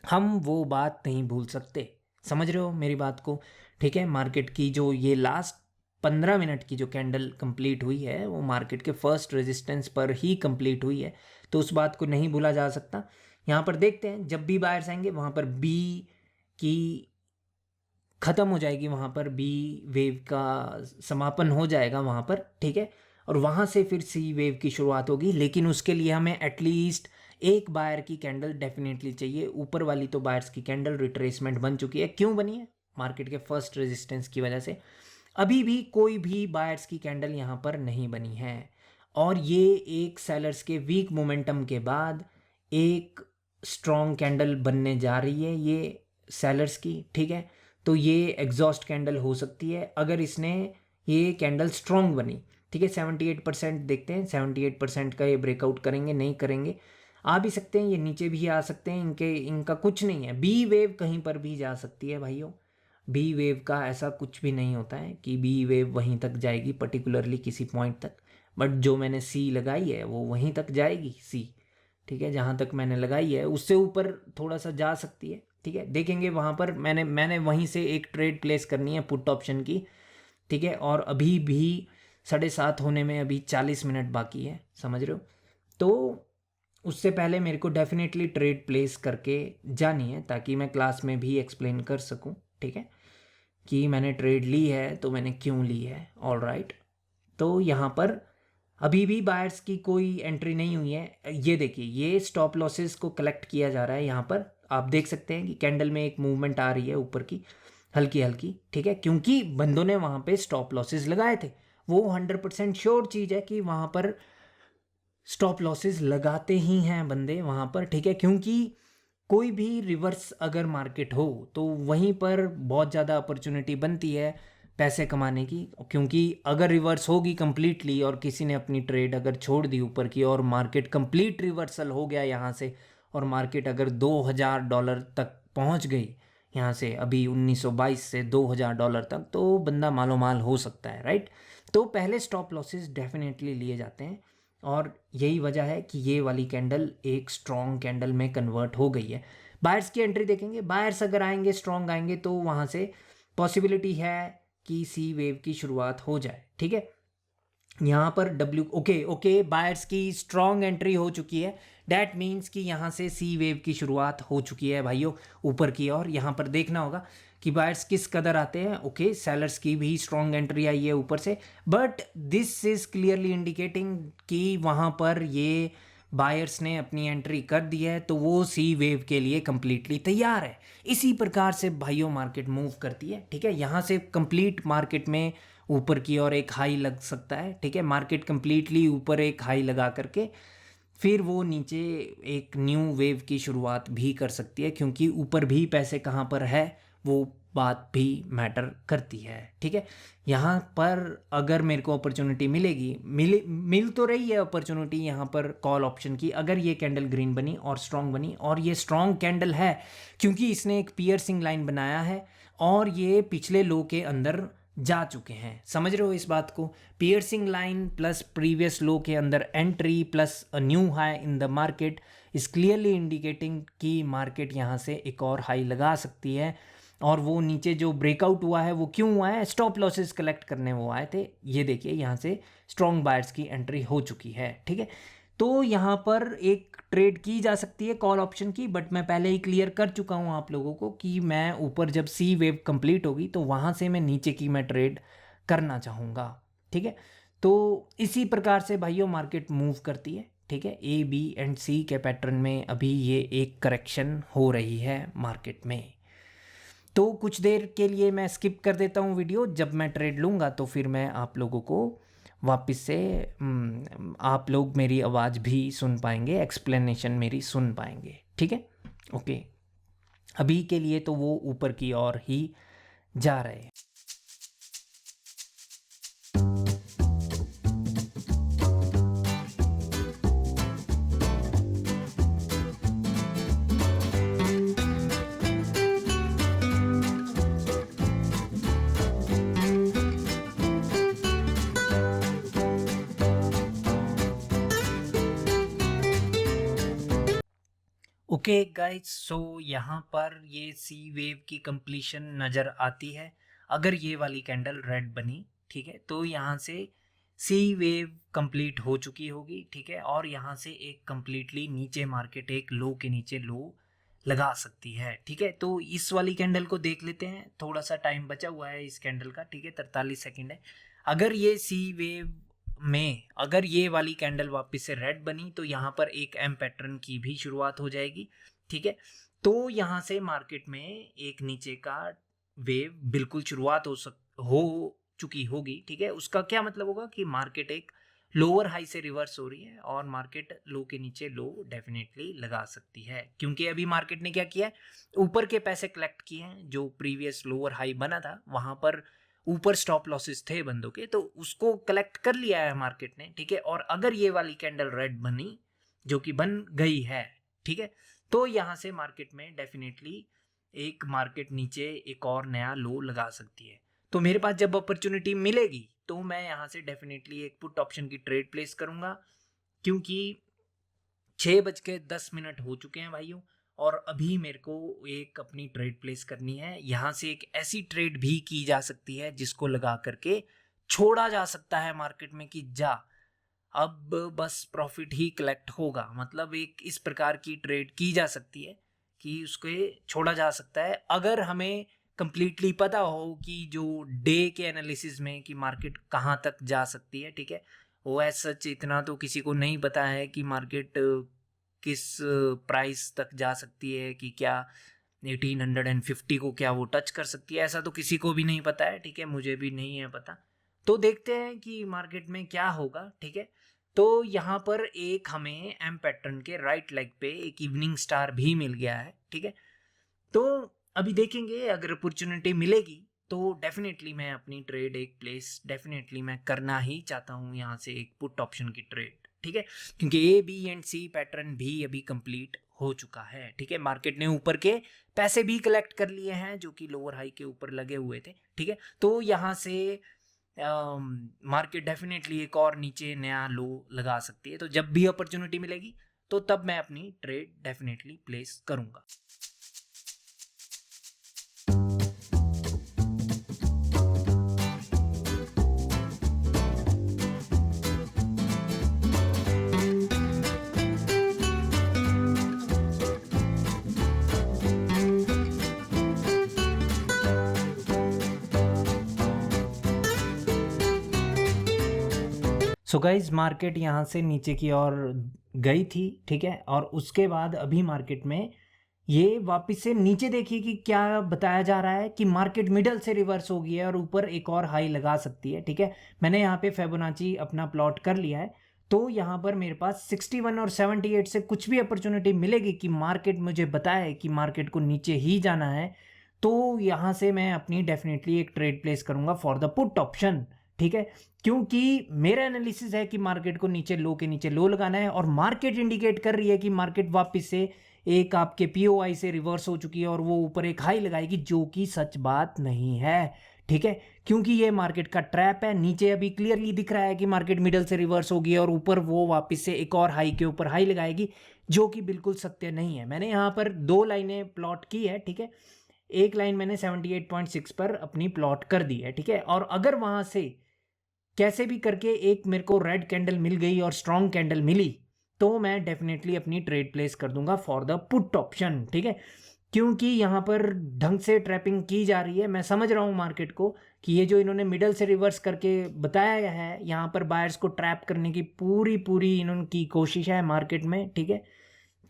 हम वो बात नहीं भूल सकते, समझ रहे हो मेरी बात को, ठीक है। मार्केट की जो ये लास्ट 15 मिनट की जो कैंडल कंप्लीट हुई है वो मार्केट के फर्स्ट रेजिस्टेंस पर ही कंप्लीट हुई है, तो उस बात को नहीं भूला जा सकता। यहाँ पर देखते हैं, जब भी बायर्स आएंगे वहाँ पर B की ख़त्म हो जाएगी, वहाँ पर B वेव का समापन हो जाएगा वहाँ पर, ठीक है। और वहाँ से फिर C वेव की शुरुआत होगी, लेकिन उसके लिए हमें एटलीस्ट एक बायर की कैंडल डेफिनेटली चाहिए। ऊपर वाली तो बायर्स की कैंडल रिट्रेसमेंट बन चुकी है। क्यों बनी है? मार्केट के फर्स्ट रेजिस्टेंस की वजह से। अभी भी कोई भी बायर्स की कैंडल यहाँ पर नहीं बनी है, और ये एक सेलर्स के वीक मोमेंटम के बाद एक स्ट्रॉन्ग कैंडल बनने जा रही है ये सेलर्स की, ठीक है। तो ये एग्जॉस्ट कैंडल हो सकती है अगर इसने ये कैंडल स्ट्रॉन्ग बनी, ठीक है। 78% देखते हैं, 78% का ये ब्रेकआउट करेंगे नहीं करेंगे। आ भी सकते हैं, ये नीचे भी आ सकते हैं, इनका कुछ नहीं है। B वेव कहीं पर भी जा सकती है भाइयों, B वेव का ऐसा कुछ भी नहीं होता है कि B वेव वहीं तक जाएगी पर्टिकुलरली किसी पॉइंट तक, बट जो मैंने C लगाई है वो वहीं तक जाएगी C, ठीक है। जहाँ तक मैंने लगाई है उससे ऊपर थोड़ा सा जा सकती है, ठीक है। देखेंगे वहाँ पर मैंने वहीं से एक ट्रेड प्लेस करनी है पुट ऑप्शन की, ठीक है। और अभी भी 7:30 होने में अभी 40 मिनट बाकी है, समझ रहे हो। तो उससे पहले मेरे को डेफिनेटली ट्रेड प्लेस करके जानी है ताकि मैं क्लास में भी एक्सप्लेन कर सकूं, ठीक है, कि मैंने ट्रेड ली है तो मैंने क्यों ली है। ऑल राइट, तो यहाँ पर अभी भी बायर्स की कोई एंट्री नहीं हुई है। ये देखिए, ये स्टॉप लॉसेस को कलेक्ट किया जा रहा है। यहाँ पर आप देख सकते हैं कि कैंडल में एक मूवमेंट आ रही है ऊपर की, हल्की हल्की, ठीक है, क्योंकि बंदों ने वहाँ पे स्टॉप लॉसेस लगाए थे। वो 100% श्योर चीज़ है कि वहाँ पर स्टॉप लॉसेस लगाते ही हैं बंदे वहाँ पर, ठीक है, क्योंकि कोई भी रिवर्स अगर मार्केट हो तो वहीं पर बहुत ज़्यादा अपॉर्चुनिटी बनती है पैसे कमाने की। क्योंकि अगर रिवर्स होगी कंप्लीटली और किसी ने अपनी ट्रेड अगर छोड़ दी ऊपर की और मार्केट कंप्लीट रिवर्सल हो गया यहाँ से, और मार्केट अगर $2000 तक पहुँच गई यहाँ से, अभी 1922 से $2000 तक, तो बंदा मालो माल हो सकता है, राइट। तो पहले स्टॉप लॉसेस डेफिनेटली लिए जाते हैं और यही वजह है कि ये वाली कैंडल एक स्ट्रॉन्ग कैंडल में कन्वर्ट हो गई है। बायर्स की एंट्री देखेंगे, बायर्स अगर आएंगे, स्ट्रॉन्ग आएंगे, तो वहाँ से पॉसिबिलिटी है कि सी वेव की शुरुआत हो जाए, ठीक है। यहाँ पर ओके बायर्स की स्ट्रॉन्ग एंट्री हो चुकी है। डैट मीन्स कि यहाँ से सी वेव की शुरुआत हो चुकी है भाइयों ऊपर की। और यहाँ पर देखना होगा कि बायर्स किस कदर आते हैं। ओके, सेलर्स की भी स्ट्रॉन्ग एंट्री आई है ऊपर से, but this is clearly indicating कि वहाँ पर ये बायर्स ने अपनी एंट्री कर दी है, तो वो सी वेव के लिए कंप्लीटली तैयार है। इसी प्रकार से भाइयों मार्केट मूव करती है, ठीक है। यहाँ से कंप्लीट मार्केट में ऊपर की ओर एक हाई लग सकता है, ठीक है। मार्केट कंप्लीटली ऊपर एक हाई लगा करके फिर वो नीचे एक न्यू वेव की शुरुआत भी कर सकती है, क्योंकि ऊपर भी पैसे कहाँ पर है वो बात भी मैटर करती है, ठीक है। यहाँ पर अगर मेरे को अपॉर्चुनिटी मिल तो रही है अपॉर्चुनिटी यहाँ पर कॉल ऑप्शन की, अगर ये कैंडल ग्रीन बनी और स्ट्रॉन्ग बनी, और ये स्ट्रॉन्ग कैंडल है क्योंकि इसने एक पियर्सिंग लाइन बनाया है और ये पिछले लो के अंदर जा चुके हैं। समझ रहे हो इस बात को? पियर्सिंग लाइन प्लस प्रीवियस लो के अंदर entry plus a new high in the market is clearly indicating कि मार्केट यहाँ से एक और हाई लगा सकती है। और वो नीचे जो ब्रेकआउट हुआ है वो क्यों हुआ है? स्टॉप लॉसेस कलेक्ट करने वो आए थे। ये देखिए, यहाँ से स्ट्रॉन्ग बायर्स की एंट्री हो चुकी है, ठीक है। तो यहाँ पर एक ट्रेड की जा सकती है कॉल ऑप्शन की, बट मैं पहले ही क्लियर कर चुका हूँ आप लोगों को कि मैं ऊपर जब सी वेव कंप्लीट होगी तो वहाँ से मैं नीचे की मैं ट्रेड करना चाहूँगा, ठीक है। तो इसी प्रकार से भाइयों मार्केट मूव करती है, ठीक है। ए बी एंड सी के पैटर्न में अभी ये एक करेक्शन हो रही है मार्केट में। तो कुछ देर के लिए मैं स्किप कर देता हूँ वीडियो, जब मैं ट्रेड लूँगा तो फिर मैं आप लोगों को वापस से आप लोग मेरी आवाज़ भी सुन पाएंगे, एक्सप्लेनेशन मेरी सुन पाएंगे, ठीक है। ओके, अभी के लिए तो वो ऊपर की ओर ही जा रहे हैं। ओके गाइस, सो यहाँ पर ये सी वेव की कंप्लीशन नज़र आती है। अगर ये वाली कैंडल रेड बनी, ठीक है, तो यहाँ से सी वेव कंप्लीट हो चुकी होगी, ठीक है। और यहाँ से एक कंप्लीटली नीचे मार्केट एक लो के नीचे लो लगा सकती है, ठीक है। तो इस वाली कैंडल को देख लेते हैं, थोड़ा सा टाइम बचा हुआ है इस कैंडल का, ठीक है, 43 सेकेंड है। अगर ये सी वेव में अगर ये वाली कैंडल वापस से रेड बनी तो यहाँ पर एक एम पैटर्न की भी शुरुआत हो जाएगी, ठीक है। तो यहाँ से मार्केट में एक नीचे का वेव बिल्कुल शुरुआत हो चुकी होगी, ठीक है। उसका क्या मतलब होगा कि मार्केट एक लोअर हाई से रिवर्स हो रही है और मार्केट लो के नीचे लो डेफिनेटली लगा सकती है, क्योंकि अभी मार्केट ने क्या किया है, ऊपर के पैसे कलेक्ट किए हैं। जो प्रीवियस लोअर हाई बना था वहाँ पर ऊपर स्टॉप लॉसेस थे बंदों के, तो उसको कलेक्ट कर लिया है मार्केट ने, ठीक है। और अगर ये वाली कैंडल रेड बनी, जो कि बन गई है, ठीक है, तो यहाँ से मार्केट में डेफिनेटली एक मार्केट नीचे एक और नया लो लगा सकती है। तो मेरे पास जब अपॉर्चुनिटी मिलेगी तो मैं यहाँ से डेफिनेटली एक पुट ऑप्शन की ट्रेड प्लेस करूँगा, क्योंकि 6:10 हो चुके हैं भाइयों, और अभी मेरे को एक अपनी ट्रेड प्लेस करनी है। यहाँ से एक ऐसी ट्रेड भी की जा सकती है जिसको लगा करके छोड़ा जा सकता है मार्केट में कि जा अब बस प्रॉफिट ही कलेक्ट होगा। मतलब एक इस प्रकार की ट्रेड की जा सकती है कि उसको छोड़ा जा सकता है अगर हमें कंप्लीटली पता हो कि जो डे के एनालिसिस में कि मार्केट कहाँ तक जा सकती है, ठीक है। वो एज सच इतना तो किसी को नहीं पता है कि मार्केट किस प्राइस तक जा सकती है, कि क्या 1850 को क्या वो टच कर सकती है, ऐसा तो किसी को भी नहीं पता है, ठीक है। मुझे भी नहीं है पता। तो देखते हैं कि मार्केट में क्या होगा, ठीक है। तो यहाँ पर एक हमें एम पैटर्न के राइट लेग पे एक इवनिंग स्टार भी मिल गया है, ठीक है। तो अभी देखेंगे अगर अपॉर्चुनिटी मिलेगी तो डेफिनेटली मैं अपनी ट्रेड एक प्लेस डेफिनेटली मैं करना ही चाहता हूँ यहाँ से, एक पुट ऑप्शन की ट्रेड, ठीक है। क्योंकि A B and C pattern भी अभी कंप्लीट हो चुका है, ठीक है। मार्केट ने ऊपर के पैसे भी कलेक्ट कर लिए हैं जो कि लोअर हाई के ऊपर लगे हुए थे, ठीक है। तो यहाँ से मार्केट डेफिनेटली एक और नीचे नया लो लगा सकती है। तो जब भी अपॉर्चुनिटी मिलेगी तो तब मैं अपनी ट्रेड डेफिनेटली प्लेस करूँगा। सो गाइज मार्केट यहाँ से नीचे की ओर गई थी, ठीक है। और उसके बाद अभी मार्केट में ये वापस से नीचे देखिए कि क्या बताया जा रहा है कि मार्केट मिडल से रिवर्स हो गई है और ऊपर एक और हाई लगा सकती है, ठीक है। मैंने यहाँ पे फिबोनाची अपना प्लॉट कर लिया है। तो यहाँ पर मेरे पास 61 और 78 से कुछ भी अपॉर्चुनिटी मिलेगी कि मार्केट मुझे बताए कि मार्केट को नीचे ही जाना है, तो यहाँ से मैं अपनी डेफिनेटली एक ट्रेड प्लेस करूँगा फॉर द पुट ऑप्शन, ठीक है। क्योंकि मेरा एनालिसिस है कि मार्केट को नीचे लो के नीचे लो लगाना है और मार्केट इंडिकेट कर रही है कि मार्केट वापस से एक आपके पीओआई से रिवर्स हो चुकी है और वो ऊपर एक हाई लगाएगी, जो कि सच बात नहीं है, ठीक है। क्योंकि ये मार्केट का ट्रैप है। नीचे अभी क्लियरली दिख रहा है कि मार्केट मिडल से रिवर्स होगी और ऊपर वो वापस से एक और हाई के ऊपर हाई लगाएगी, जो कि बिल्कुल सत्य नहीं है। मैंने यहाँ पर 2 लाइनें प्लॉट की है, ठीक है। एक लाइन मैंने 78.6 पर अपनी प्लॉट कर दी है, ठीक है। और अगर वहां से कैसे भी करके एक मेरे को रेड कैंडल मिल गई और स्ट्रॉन्ग कैंडल मिली, तो मैं डेफिनेटली अपनी ट्रेड प्लेस कर दूंगा फॉर द पुट ऑप्शन, ठीक है। क्योंकि यहाँ पर ढंग से ट्रैपिंग की जा रही है। मैं समझ रहा हूँ मार्केट को कि ये जो इन्होंने मिडल से रिवर्स करके बताया गया है, यहाँ पर बायर्स को ट्रैप करने की पूरी पूरी इन्होंने कोशिश है मार्केट में, ठीक है।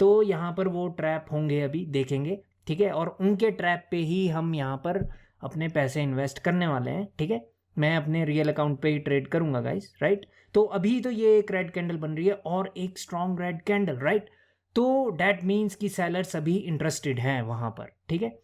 तो यहाँ पर वो ट्रैप होंगे, अभी देखेंगे, ठीक है। और उनके ट्रैप पे ही हम यहाँ पर अपने पैसे इन्वेस्ट करने वाले हैं, ठीक है। मैं अपने रियल अकाउंट पे ही ट्रेड करूंगा गाइस, राइट। तो अभी तो ये एक रेड कैंडल बन रही है और एक स्ट्रॉन्ग रेड कैंडल, राइट। तो डैट मीन्स कि सेलर्स अभी इंटरेस्टेड हैं वहां पर, ठीक है।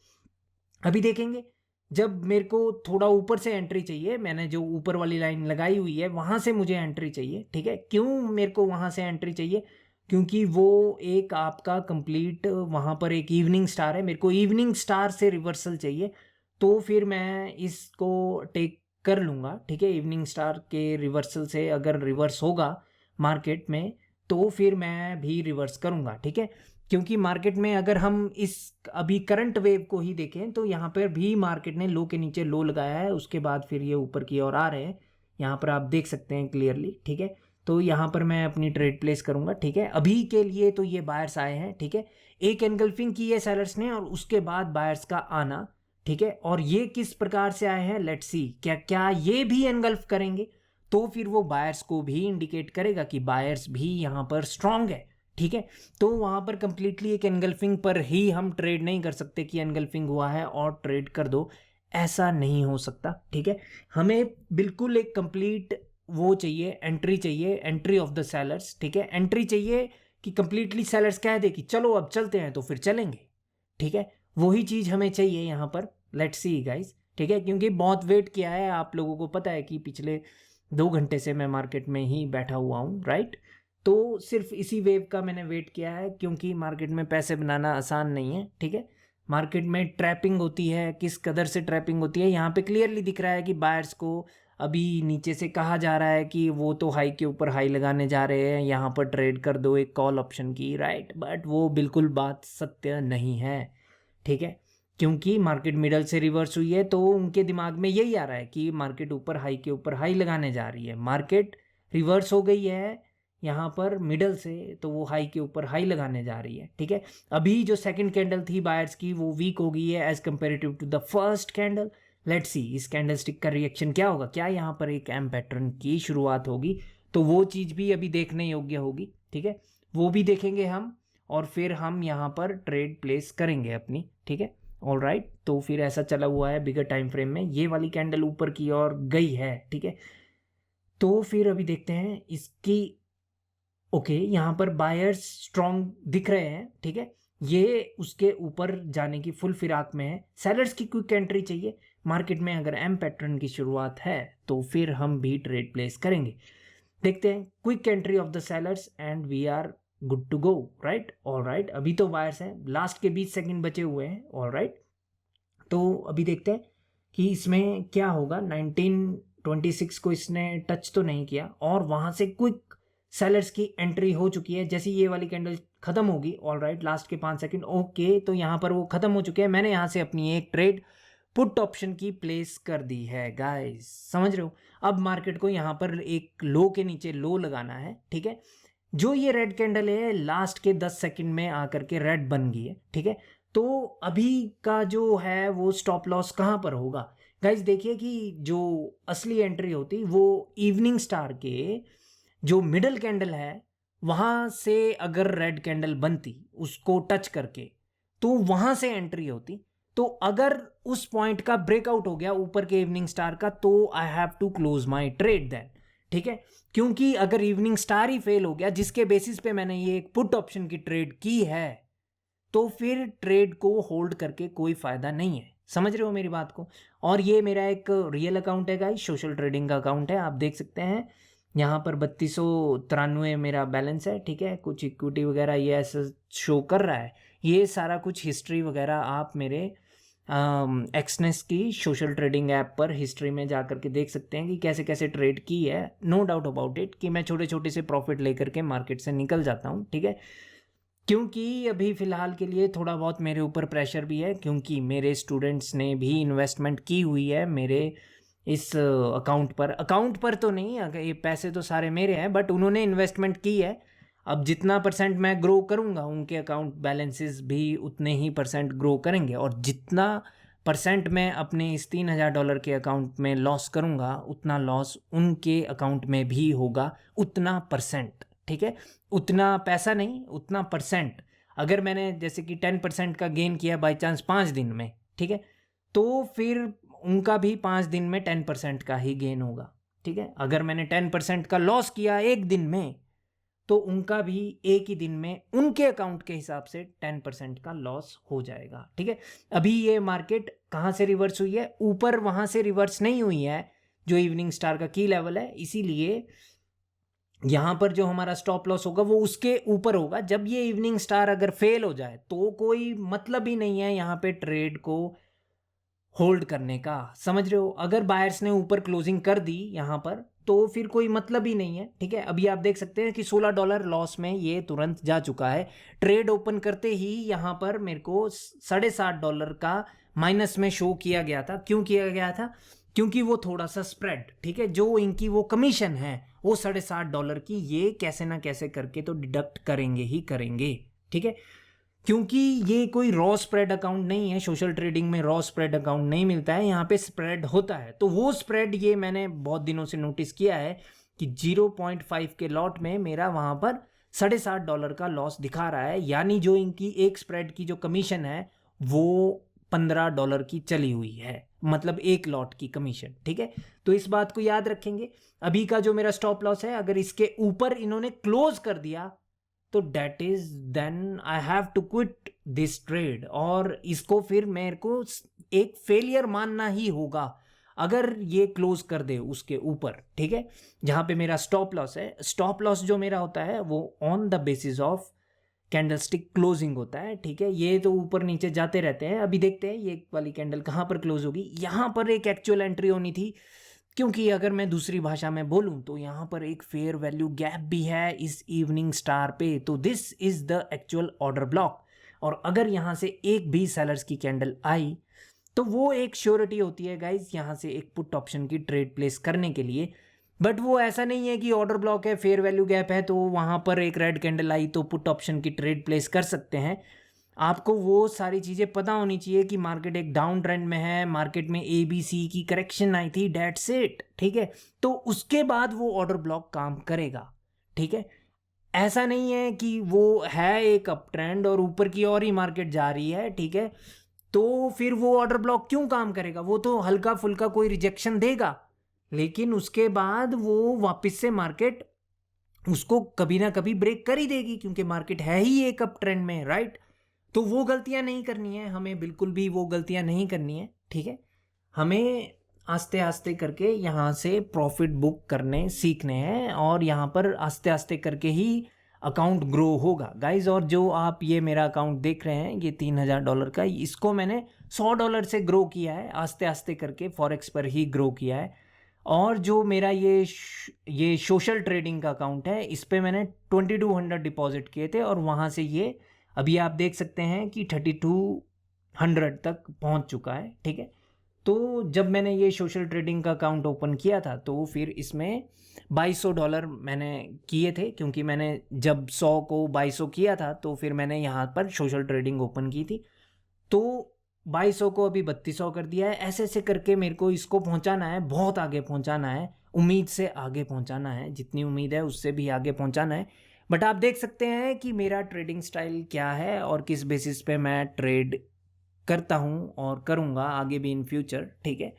अभी देखेंगे जब मेरे को थोड़ा ऊपर से एंट्री चाहिए, मैंने जो ऊपर वाली लाइन लगाई हुई है वहां से मुझे एंट्री चाहिए, ठीक है। क्यों मेरे को वहां से एंट्री चाहिए? क्योंकि वो एक आपका कंप्लीट वहां पर एक इवनिंग स्टार है, मेरे को इवनिंग स्टार से रिवर्सल चाहिए। तो फिर मैं इसको टेक कर लूँगा, ठीक है। इवनिंग स्टार के रिवर्सल से अगर रिवर्स होगा मार्केट में तो फिर मैं भी रिवर्स करूँगा, ठीक है। क्योंकि मार्केट में अगर हम इस अभी करंट वेव को ही देखें तो यहाँ पर भी मार्केट ने लो के नीचे लो लगाया है, उसके बाद फिर ये ऊपर की ओर आ रहे हैं, यहाँ पर आप देख सकते हैं क्लियरली, ठीक है। तो यहाँ पर मैं अपनी ट्रेड प्लेस करूँगा, ठीक है। अभी के लिए तो ये बायर्स आए हैं, ठीक है। एक एनगल्फिंग की है सेलर्स ने और उसके बाद बायर्स का आना, ठीक है। और ये किस प्रकार से आए हैं, लेट्स सी, क्या क्या ये भी एनगल्फ करेंगे तो फिर वो बायर्स को भी इंडिकेट करेगा कि बायर्स भी यहाँ पर स्ट्रांग है, ठीक है। तो वहाँ पर कंप्लीटली एक एनगल्फिंग पर ही हम ट्रेड नहीं कर सकते कि एनगल्फिंग हुआ है और ट्रेड कर दो, ऐसा नहीं हो सकता, ठीक है। हमें बिल्कुल एक कंप्लीट वो चाहिए, एंट्री चाहिए, एंट्री ऑफ द सेलर्स, ठीक है। एंट्री चाहिए कि कंप्लीटली सेलर्स कह दे कि चलो अब चलते हैं, तो फिर चलेंगे, ठीक है। वही चीज़ हमें चाहिए यहाँ पर। लेट्स सी गाइस, ठीक है। क्योंकि बहुत वेट किया है, आप लोगों को पता है कि पिछले 2 घंटे से मैं मार्केट में ही बैठा हुआ हूँ, राइट। तो सिर्फ इसी वेव का मैंने वेट किया है, क्योंकि मार्केट में पैसे बनाना आसान नहीं है, ठीक है। मार्केट में ट्रैपिंग होती है, किस कदर से ट्रैपिंग होती है यहाँ पे क्लियरली दिख रहा है कि बायर्स को अभी नीचे से कहा जा रहा है कि वो तो हाई के ऊपर हाई लगाने जा रहे हैं, यहाँ पर ट्रेड कर दो एक कॉल ऑप्शन की, राइट। बट वो बिल्कुल बात सत्य नहीं है, ठीक है। क्योंकि मार्केट मिडल से रिवर्स हुई है तो उनके दिमाग में यही आ रहा है कि मार्केट ऊपर हाई के ऊपर हाई लगाने जा रही है। मार्केट रिवर्स हो गई है यहाँ पर मिडल से, तो वो हाई के ऊपर हाई लगाने जा रही है, ठीक है। अभी जो सेकंड कैंडल थी बायर्स की वो वीक हो गई है as comparative to the first candle. Let's see इस कैंडल स्टिक का रिएक्शन क्या होगा, क्या यहाँ पर एक एम पैटर्न की शुरुआत होगी, तो वो चीज़ भी अभी देखने योग्य होगी, ठीक है, वो भी देखेंगे हम, और फिर हम यहाँ पर ट्रेड प्लेस करेंगे अपनी, ठीक है। ऑलराइट, तो फिर ऐसा चला हुआ है बिगर टाइम फ्रेम में, ये वाली कैंडल ऊपर की ओर गई है, ठीक है। तो फिर अभी देखते हैं इसकी, ओके यहाँ पर बायर्स स्ट्रॉन्ग दिख रहे हैं, ठीक है, ये उसके ऊपर जाने की फुल फिराक में है। सेलर्स की क्विक एंट्री चाहिए मार्केट में, अगर एम पैटर्न की शुरुआत है तो फिर हम भी ट्रेड प्लेस करेंगे। देखते हैं quick entry of the sellers and we are good to go, right. All right, अभी तो बायर्स हैं, लास्ट के 20 सेकंड बचे हुए हैं। ऑल राइट, तो अभी देखते हैं कि इसमें क्या होगा। 1926 को इसने टच तो नहीं किया और वहां से क्विक सेलर्स की एंट्री हो चुकी है। जैसे ये वाली कैंडल खत्म होगी, ऑल राइट, लास्ट के 5 सेकंड, ओके, तो यहाँ पर वो खत्म हो चुके हैं। मैंने यहाँ से अपनी एक ट्रेड पुट ऑप्शन की प्लेस कर दी है गाइस, समझ रहे हो। अब मार्केट को यहाँ पर एक लो के नीचे लो लगाना है, ठीक है। जो ये रेड कैंडल है लास्ट के 10 सेकंड में आकर के रेड बन गई है, ठीक है। तो अभी का जो है वो स्टॉप लॉस कहाँ पर होगा गाइस, देखिए कि जो असली एंट्री होती वो इवनिंग स्टार के जो मिडल कैंडल है वहां से अगर रेड कैंडल बनती उसको टच करके, तो वहां से एंट्री होती। तो अगर उस पॉइंट का ब्रेकआउट हो गया ऊपर के इवनिंग स्टार का, तो I have to close my trade then, ठीक है। क्योंकि अगर इवनिंग स्टार ही फेल हो गया जिसके बेसिस पे मैंने ये एक पुट ऑप्शन की ट्रेड की है, तो फिर ट्रेड को होल्ड करके कोई फायदा नहीं है, समझ रहे हो मेरी बात को। और ये मेरा एक रियल अकाउंट है गाइस, सोशल ट्रेडिंग का अकाउंट है, आप देख सकते हैं यहाँ पर 3293 मेरा बैलेंस है, ठीक है। कुछ इक्विटी वगैरह ये ऐसा शो कर रहा है, ये सारा कुछ हिस्ट्री वगैरह आप मेरे एक्सनेस की सोशल ट्रेडिंग ऐप पर हिस्ट्री में जा करके देख सकते हैं कि कैसे कैसे ट्रेड की है। नो डाउट अबाउट इट कि मैं छोटे छोटे से प्रॉफिट लेकर के मार्केट से निकल जाता हूँ, ठीक है। क्योंकि अभी फ़िलहाल के लिए थोड़ा बहुत मेरे ऊपर प्रेशर भी है, क्योंकि मेरे स्टूडेंट्स ने भी इन्वेस्टमेंट की हुई है मेरे इस अकाउंट पर तो नहीं, अगर ये पैसे तो सारे मेरे हैं, बट उन्होंने इन्वेस्टमेंट की है। अब जितना परसेंट मैं ग्रो करूंगा उनके अकाउंट बैलेंसेस भी उतने ही परसेंट ग्रो करेंगे, और जितना परसेंट मैं अपने इस $3000 के अकाउंट में लॉस करूंगा उतना लॉस उनके अकाउंट में भी होगा, उतना परसेंट, ठीक है। उतना पैसा नहीं, उतना परसेंट। अगर मैंने जैसे कि 10% का गेन किया बाई चांस 5 दिन में, ठीक है, तो फिर उनका भी 5 दिन में 10% का ही गेन होगा, ठीक है। अगर मैंने 10% का लॉस किया एक दिन में, तो उनका भी एक ही दिन में उनके अकाउंट के हिसाब से 10% का लॉस हो जाएगा, ठीक है। अभी ये मार्केट कहाँ से रिवर्स हुई है, ऊपर वहाँ से रिवर्स नहीं हुई है जो इवनिंग स्टार का की लेवल है, इसीलिए यहाँ पर जो हमारा स्टॉप लॉस होगा वो उसके ऊपर होगा। जब ये इवनिंग स्टार अगर फेल हो जाए तो कोई मतलब ही नहीं है यहाँ पे ट्रेड को होल्ड करने का, समझ रहे हो। अगर बायर्स ने ऊपर क्लोजिंग कर दी यहाँ पर तो फिर कोई मतलब ही नहीं है, ठीक है। अभी आप देख सकते हैं कि $16 लॉस में ये तुरंत जा चुका है। ट्रेड ओपन करते ही यहाँ पर मेरे को $7.5 का माइनस में शो किया गया था। क्यों किया गया था, क्योंकि वो थोड़ा सा स्प्रेड, ठीक है, जो इनकी वो कमीशन है वो $7.5 की, ये कैसे ना कैसे करके तो डिडक्ट करेंगे ही करेंगे, ठीक है। क्योंकि ये कोई रॉ स्प्रेड अकाउंट नहीं है, सोशल ट्रेडिंग में रॉ स्प्रेड अकाउंट नहीं मिलता है, यहाँ पे स्प्रेड होता है। तो वो स्प्रेड ये मैंने बहुत दिनों से नोटिस किया है कि 0.5 के लॉट में मेरा वहाँ पर $7.5 का लॉस दिखा रहा है, यानी जो इनकी एक स्प्रेड की जो कमीशन है वो $15 की चली हुई है, मतलब एक लॉट की कमीशन, ठीक है। तो इस बात को याद रखेंगे। अभी का जो मेरा स्टॉप लॉस है, अगर इसके ऊपर इन्होंने क्लोज कर दिया तो that is then I have to quit this trade, और इसको फिर मेरे को एक फेलियर मानना ही होगा अगर ये क्लोज कर दे उसके ऊपर, ठीक है। जहां पे मेरा स्टॉप लॉस है, स्टॉप लॉस जो मेरा होता है वो on the basis of candlestick closing होता है, ठीक है। ये तो ऊपर नीचे जाते रहते हैं। अभी देखते हैं ये वाली कैंडल कहाँ पर क्लोज होगी। यहाँ पर एक एक्चुअल एंट्री होनी थी, क्योंकि अगर मैं दूसरी भाषा में बोलूं तो यहाँ पर एक फेयर वैल्यू गैप भी है इस इवनिंग स्टार पे, तो this is the actual order block. और अगर यहाँ से एक भी सेलर्स की कैंडल आई तो वो एक श्योरिटी होती है गाइज यहाँ से एक पुट ऑप्शन की ट्रेड प्लेस करने के लिए। बट वो ऐसा नहीं है कि ऑर्डर ब्लॉक है, फेयर वैल्यू गैप है तो वहाँ पर एक रेड कैंडल आई तो पुट ऑप्शन की ट्रेड प्लेस कर सकते हैं। आपको वो सारी चीज़ें पता होनी चाहिए कि मार्केट एक डाउन ट्रेंड में है, मार्केट में ABC की करेक्शन आई थी, डेट्स इट, ठीक है। तो उसके बाद वो ऑर्डर ब्लॉक काम करेगा, ठीक है। ऐसा नहीं है कि वो है एक अप ट्रेंड और ऊपर की ओर ही मार्केट जा रही है, ठीक है, तो फिर वो ऑर्डर ब्लॉक क्यों काम करेगा? वो तो हल्का फुल्का कोई रिजेक्शन देगा, लेकिन उसके बाद वो वापस से मार्केट उसको कभी ना कभी ब्रेक कर ही देगी, क्योंकि मार्केट है ही एक अप ट्रेंड में, राइट। तो वो गलतियां नहीं करनी है हमें, बिल्कुल भी वो गलतियां नहीं करनी है, ठीक है। हमें आस्ते आस्ते करके यहाँ से प्रॉफिट बुक करने सीखने हैं और यहाँ पर आस्ते आस्ते करके ही अकाउंट ग्रो होगा गाइज। और जो आप ये मेरा अकाउंट देख रहे हैं, ये $3000 का, इसको मैंने $100 से ग्रो किया है, आस्ते आस्ते करके फॉरेक्स पर ही ग्रो किया है। और जो मेरा ये सोशल ट्रेडिंग का अकाउंट है, इस पे मैंने 2200 डिपॉजिट किए थे और वहाँ से ये अभी आप देख सकते हैं कि 3200 तक पहुँच चुका है, ठीक है। तो जब मैंने ये सोशल ट्रेडिंग का अकाउंट ओपन किया था तो फिर इसमें $2200 मैंने किए थे, क्योंकि मैंने जब 100 को 2200 किया था तो फिर मैंने यहाँ पर सोशल ट्रेडिंग ओपन की थी, तो 2200 को अभी 3200 कर दिया है। ऐसे ऐसे करके मेरे को इसको पहुँचाना है, बहुत आगे पहुँचाना है, उम्मीद से आगे पहुँचाना है, जितनी उम्मीद है उससे भी आगे पहुँचाना है। बट आप देख सकते हैं कि मेरा ट्रेडिंग स्टाइल क्या है और किस बेसिस पे मैं ट्रेड करता हूँ और करूँगा आगे भी इन फ्यूचर, ठीक है।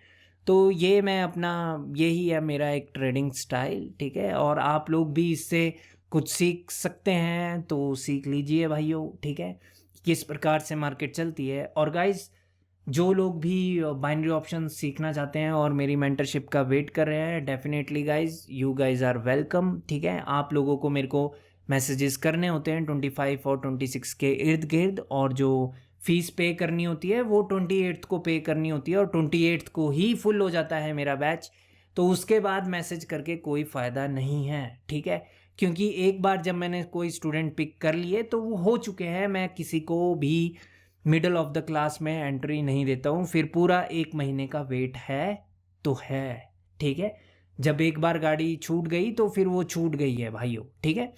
तो ये मैं अपना, यही है मेरा एक ट्रेडिंग स्टाइल, ठीक है। और आप लोग भी इससे कुछ सीख सकते हैं तो सीख लीजिए भाइयों, ठीक है, किस प्रकार से मार्केट चलती है। और गाइस, जो लोग भी बाइनरी ऑप्शन सीखना चाहते हैं और मेरी मेंटरशिप का वेट कर रहे हैं, definitely guys, you guys are welcome, ठीक है। आप लोगों को मेरे को मैसेजेस करने होते हैं 25 और 26 के इर्द गिर्द, और जो फीस पे करनी होती है वो 28 को पे करनी होती है, और 28 को ही फुल हो जाता है मेरा बैच। तो उसके बाद मैसेज करके कोई फ़ायदा नहीं है, ठीक है, क्योंकि एक बार जब मैंने कोई स्टूडेंट पिक कर लिए तो वो हो चुके हैं। मैं किसी को भी मिडल ऑफ द क्लास में एंट्री नहीं देता हूँ, फिर पूरा 1 महीने का वेट है तो है, ठीक है। जब एक बार गाड़ी छूट गई तो फिर वो छूट गई है भाइयों, ठीक है।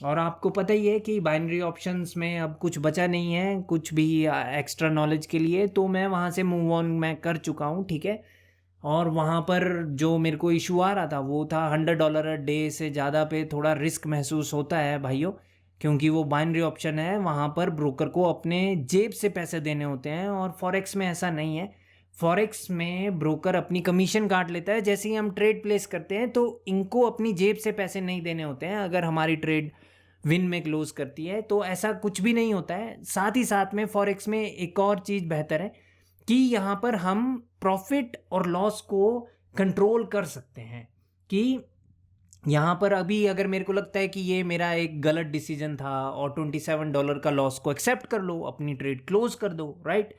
और आपको पता ही है कि बाइनरी ऑप्शंस में अब कुछ बचा नहीं है कुछ भी एक्स्ट्रा नॉलेज के लिए, तो मैं वहाँ से मूव ऑन मैं कर चुका हूँ, ठीक है। और वहाँ पर जो मेरे को इशू आ रहा था वो था $100 अ डे से ज़्यादा पे थोड़ा रिस्क महसूस होता है भाइयों, क्योंकि वो बाइनरी ऑप्शन है, वहाँ पर ब्रोकर को अपने जेब से पैसे देने होते हैं। और फॉरेक्स में ऐसा नहीं है, फॉरेक्स में ब्रोकर अपनी कमीशन काट लेता है। जैसे ही हम ट्रेड प्लेस करते हैं तो इनको अपनी जेब से पैसे नहीं देने होते हैं अगर हमारी ट्रेड विन में क्लोज करती है, तो ऐसा कुछ भी नहीं होता है। साथ ही साथ में फॉरेक्स में एक और चीज़ बेहतर है कि यहाँ पर हम प्रॉफिट और लॉस को कंट्रोल कर सकते हैं। कि यहाँ पर अभी अगर मेरे को लगता है कि ये मेरा एक गलत डिसीजन था और $27 का लॉस को एक्सेप्ट कर लो, अपनी ट्रेड क्लोज कर दो, राइट।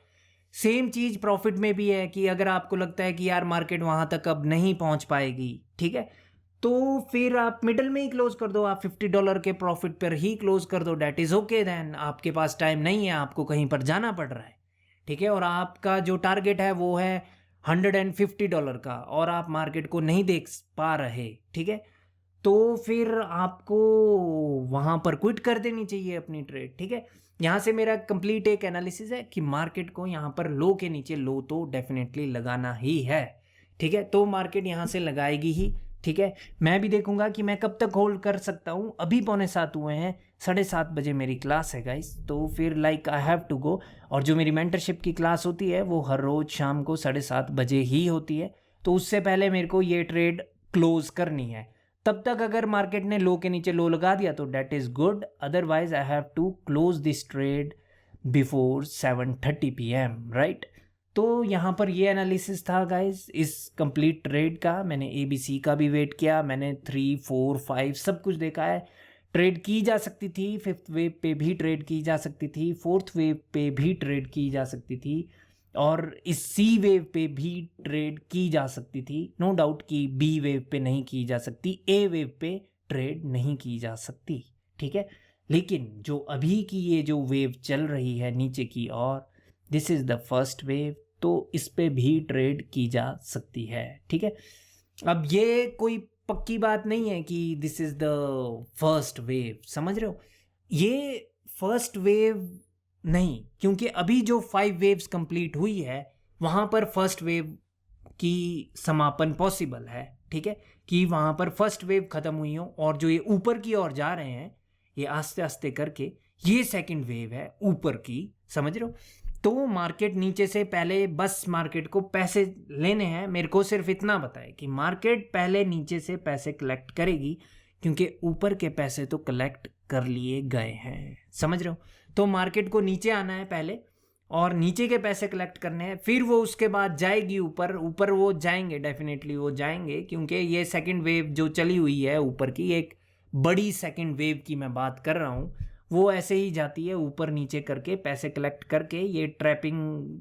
सेम चीज़ प्रॉफिट में भी है कि अगर आपको लगता है कि यार मार्केट वहाँ तक अब नहीं पहुँच पाएगी, ठीक है, तो फिर आप मिडल में ही क्लोज कर दो, आप $50 के प्रॉफिट पर ही क्लोज कर दो, डैट इज़ ओके। देन आपके पास टाइम नहीं है, आपको कहीं पर जाना पड़ रहा है, ठीक है, और आपका जो टारगेट है वो है $150 का और आप मार्केट को नहीं देख पा रहे, ठीक है, तो फिर आपको वहाँ पर क्विट कर देनी चाहिए अपनी ट्रेड, ठीक है। यहाँ से मेरा कंप्लीट एक एनालिसिस है कि मार्केट को यहाँ पर लो के नीचे लो तो डेफिनेटली लगाना ही है, ठीक है। तो मार्केट यहाँ से लगाएगी ही, ठीक है। मैं भी देखूंगा कि मैं कब तक होल्ड कर सकता हूँ। अभी 6:45 हुए हैं, 7:30 बजे मेरी क्लास है गाइस, तो फिर like I have to go. और जो मेरी मेंटरशिप की क्लास होती है वो हर रोज़ शाम को 7:30 बजे ही होती है, तो उससे पहले मेरे को ये ट्रेड क्लोज करनी है। तब तक अगर मार्केट ने लो के नीचे लो लगा दिया तो that is good, otherwise I have to close this trade before 7:30 PM, right. तो यहाँ पर ये एनालिसिस था गाइस इस कंप्लीट ट्रेड का। मैंने ABC का भी वेट किया, मैंने 3, 4, 5 सब कुछ देखा है। ट्रेड की जा सकती थी, 5th वेव पे भी ट्रेड की जा सकती थी, 4th वेव पे भी ट्रेड की जा सकती थी, और इस C वेव पे भी ट्रेड की जा सकती थी। नो डाउट कि B वेव पे नहीं की जा सकती, A वेव पे ट्रेड नहीं की जा सकती, ठीक है। लेकिन जो अभी की ये जो वेव चल रही है नीचे की और this is the first wave, तो इस पे भी ट्रेड की जा सकती है, ठीक है। अब ये कोई पक्की बात नहीं है कि this is the first wave, समझ रहे हो? ये फर्स्ट वेव नहीं, क्योंकि अभी जो 5 वेव्स कंप्लीट हुई है वहाँ पर फर्स्ट वेव की समापन पॉसिबल है, ठीक है, कि वहाँ पर फर्स्ट वेव ख़त्म हुई हो, और जो ये ऊपर की ओर जा रहे हैं ये आस्ते आस्ते करके ये सेकंड वेव है ऊपर की, समझ रहे हो? तो मार्केट नीचे से पहले बस मार्केट को पैसे लेने हैं, मेरे को सिर्फ इतना बताए कि मार्केट पहले नीचे से पैसे कलेक्ट करेगी, क्योंकि ऊपर के पैसे तो कलेक्ट कर लिए गए हैं, समझ रहे हो? तो मार्केट को नीचे आना है पहले, और नीचे के पैसे कलेक्ट करने हैं, फिर वो उसके बाद जाएगी ऊपर। ऊपर वो जाएंगे, डेफिनेटली वो जाएंगे, क्योंकि ये सेकंड वेव जो चली हुई है ऊपर की, एक बड़ी सेकंड वेव की मैं बात कर रहा हूँ, वो ऐसे ही जाती है ऊपर नीचे करके पैसे कलेक्ट करके, ये ट्रैपिंग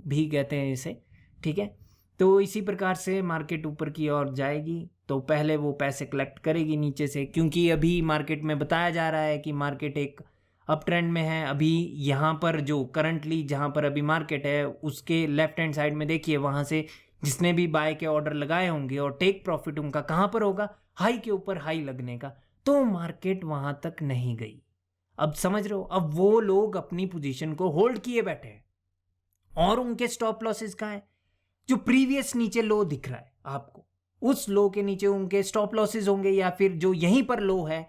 भी कहते हैं इसे, ठीक है? तो इसी प्रकार से मार्केट ऊपर की ओर जाएगी, तो पहले वो पैसे कलेक्ट करेगी नीचे से, क्योंकि अभी मार्केट में बताया जा रहा है कि मार्केट एक अप ट्रेंड में है। अभी यहाँ पर जो करंटली जहाँ पर अभी मार्केट है उसके लेफ्ट हैंड साइड में देखिए, वहाँ से जिसने भी बाय के ऑर्डर लगाए होंगे और टेक प्रॉफिट उनका कहाँ पर होगा? हाई के ऊपर हाई लगने का। तो मार्केट वहाँ तक नहीं गई। अब समझ रहे हो? अब वो लोग अपनी पोजीशन को होल्ड किए बैठे हैं, और उनके स्टॉप लॉसेस कहाँ है? जो प्रीवियस नीचे लो दिख रहा है आपको, उस लो के नीचे उनके स्टॉप लॉसेस होंगे, या फिर जो यहीं पर लो है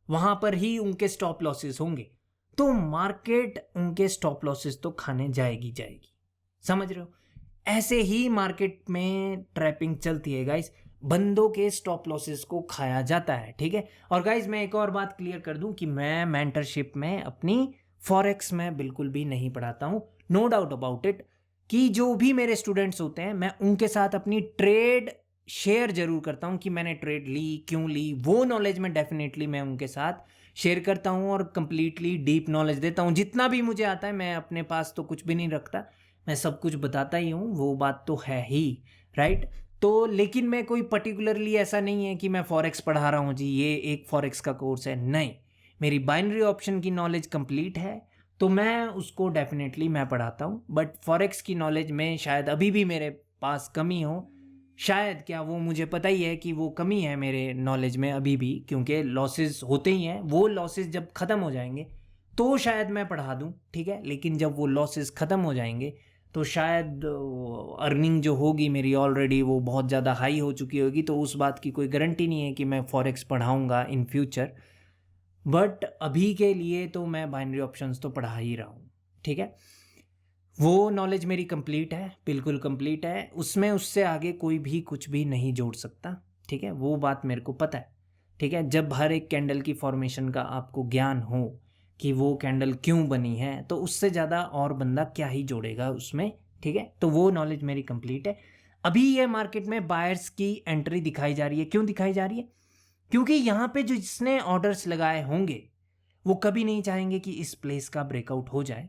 वहां पर ही उनके स्टॉप लॉसेस होंगे। तो मार्केट उनके स्टॉप लॉसेस तो खाने जाएगी, समझ रहे हो? ऐसे ही मार्केट में ट्रैपिंग चलती है गाइस, बंदों के स्टॉप लॉसेस को खाया जाता है, ठीक है? और गाइस मैं एक और बात क्लियर कर दूं कि मैं मेंटरशिप में अपनी फॉरेक्स में बिल्कुल भी नहीं पढ़ाता हूं, नो डाउट अबाउट इट, कि जो भी मेरे स्टूडेंट्स होते हैं मैं उनके साथ अपनी ट्रेड शेयर जरूर करता हूं, कि मैंने ट्रेड ली, क्यों ली, वो नॉलेज में डेफिनेटली मैं उनके साथ शेयर करता हूं, और कंप्लीटली डीप नॉलेज देता हूं जितना भी मुझे आता है। मैं अपने पास तो कुछ भी नहीं रखता, मैं सब कुछ बताता ही हूँ, वो बात तो है ही, राइट? तो लेकिन मैं कोई पर्टिकुलरली ऐसा नहीं है कि मैं फॉरेक्स पढ़ा रहा हूँ जी, ये एक फॉरेक्स का कोर्स है, नहीं। मेरी बाइनरी ऑप्शन की नॉलेज कंप्लीट है, तो मैं उसको डेफिनेटली मैं पढ़ाता हूँ। बट फॉरेक्स की नॉलेज में शायद अभी भी मेरे पास कमी हो, शायद, क्या वो मुझे पता ही है कि वो कमी है मेरे नॉलेज में अभी भी, क्योंकि लॉसेस होते ही हैं, वो लॉसेस जब ख़त्म हो जाएंगे तो शायद मैं पढ़ा दूँ, ठीक है? लेकिन जब वो लॉसेस ख़त्म हो जाएंगे तो शायद अर्निंग जो होगी मेरी ऑलरेडी वो बहुत ज़्यादा हाई हो चुकी होगी, तो उस बात की कोई गारंटी नहीं है कि मैं फॉरेक्स पढ़ाऊँगा इन फ्यूचर। बट अभी के लिए तो मैं बाइनरी ऑप्शंस तो पढ़ा ही रहा हूँ, ठीक है? वो नॉलेज मेरी कंप्लीट है, बिल्कुल कंप्लीट है, उसमें उससे आगे कोई भी कुछ भी नहीं जोड़ सकता, ठीक है? वो बात मेरे को पता है, ठीक है? जब हर एक कैंडल की फॉर्मेशन का आपको ज्ञान हो कि वो कैंडल क्यों बनी है, तो उससे ज़्यादा और बंदा क्या ही जोड़ेगा उसमें, ठीक है? तो वो नॉलेज मेरी कंप्लीट है। अभी ये मार्केट में बायर्स की एंट्री दिखाई जा रही है। क्यों दिखाई जा रही है? क्योंकि यहाँ पे जो जिसने ऑर्डर्स लगाए होंगे वो कभी नहीं चाहेंगे कि इस प्लेस का ब्रेकआउट हो जाए,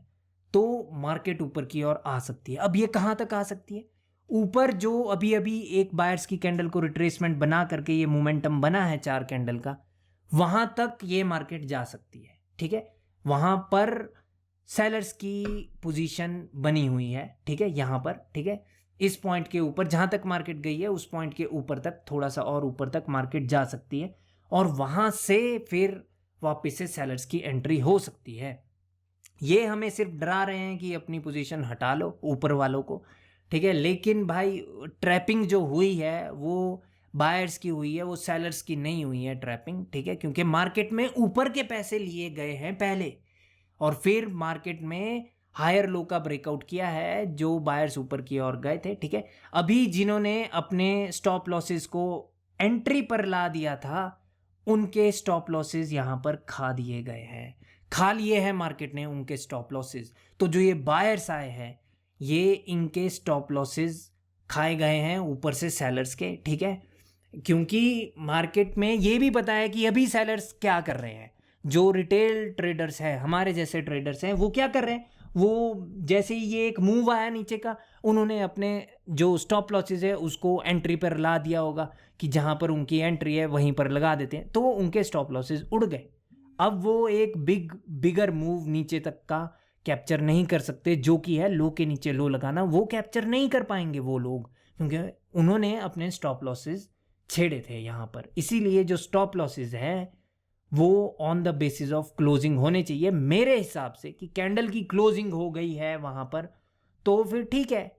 तो मार्केट ऊपर की ओर आ सकती है। अब ये कहाँ तक आ सकती है? ऊपर जो अभी अभी एक बायर्स की कैंडल को रिट्रेसमेंट बना करके ये मोमेंटम बना है 4 कैंडल का, वहां तक ये मार्केट जा सकती है, ठीक है? वहां पर सेलर्स की पोजीशन बनी हुई है, ठीक है? यहाँ पर, ठीक है, इस पॉइंट के ऊपर जहां तक मार्केट गई है उस पॉइंट के ऊपर तक, थोड़ा सा और ऊपर तक मार्केट जा सकती है, और वहां से फिर वापस से सेलर्स की एंट्री हो सकती है। ये हमें सिर्फ डरा रहे हैं कि अपनी पोजीशन हटा लो ऊपर वालों को, ठीक है? लेकिन भाई ट्रैपिंग जो हुई है वो बायर्स की हुई है, वो सेलर्स की नहीं हुई है ट्रैपिंग, ठीक है? क्योंकि मार्केट में ऊपर के पैसे लिए गए हैं पहले, और फिर मार्केट में हायर लो का ब्रेकआउट किया है, जो बायर्स ऊपर की ओर गए थे, ठीक है? अभी जिन्होंने अपने स्टॉप लॉसेस को एंट्री पर ला दिया था, उनके स्टॉप लॉसेस यहाँ पर खा दिए गए हैं, खा लिए हैं मार्केट ने उनके स्टॉप लॉसेस। तो जो ये बायर्स आए हैं, ये इनके स्टॉप लॉसेस खाए गए हैं ऊपर से सेलर्स के, ठीक है? क्योंकि मार्केट में ये भी पता है कि अभी सेलर्स क्या कर रहे हैं, जो रिटेल ट्रेडर्स हैं, हमारे जैसे ट्रेडर्स हैं, वो क्या कर रहे हैं, वो जैसे ही ये एक मूव आया नीचे का, उन्होंने अपने जो स्टॉप लॉसेस है उसको एंट्री पर ला दिया होगा कि जहां पर उनकी एंट्री है वहीं पर लगा देते हैं, तो उनके स्टॉप लॉसेस उड़ गए। अब वो एक बिगर मूव नीचे तक का कैप्चर नहीं कर सकते, जो कि है लो के नीचे लो लगाना, वो कैप्चर नहीं कर पाएंगे वो लोग, क्योंकि उन्होंने अपने स्टॉप लॉसेस छेड़े थे यहाँ पर, इसीलिए जो स्टॉप लॉसेस हैं वो on the basis of closing होने चाहिए मेरे हिसाब से, कि कैंडल की क्लोजिंग हो गई है वहाँ पर तो फिर ठीक है,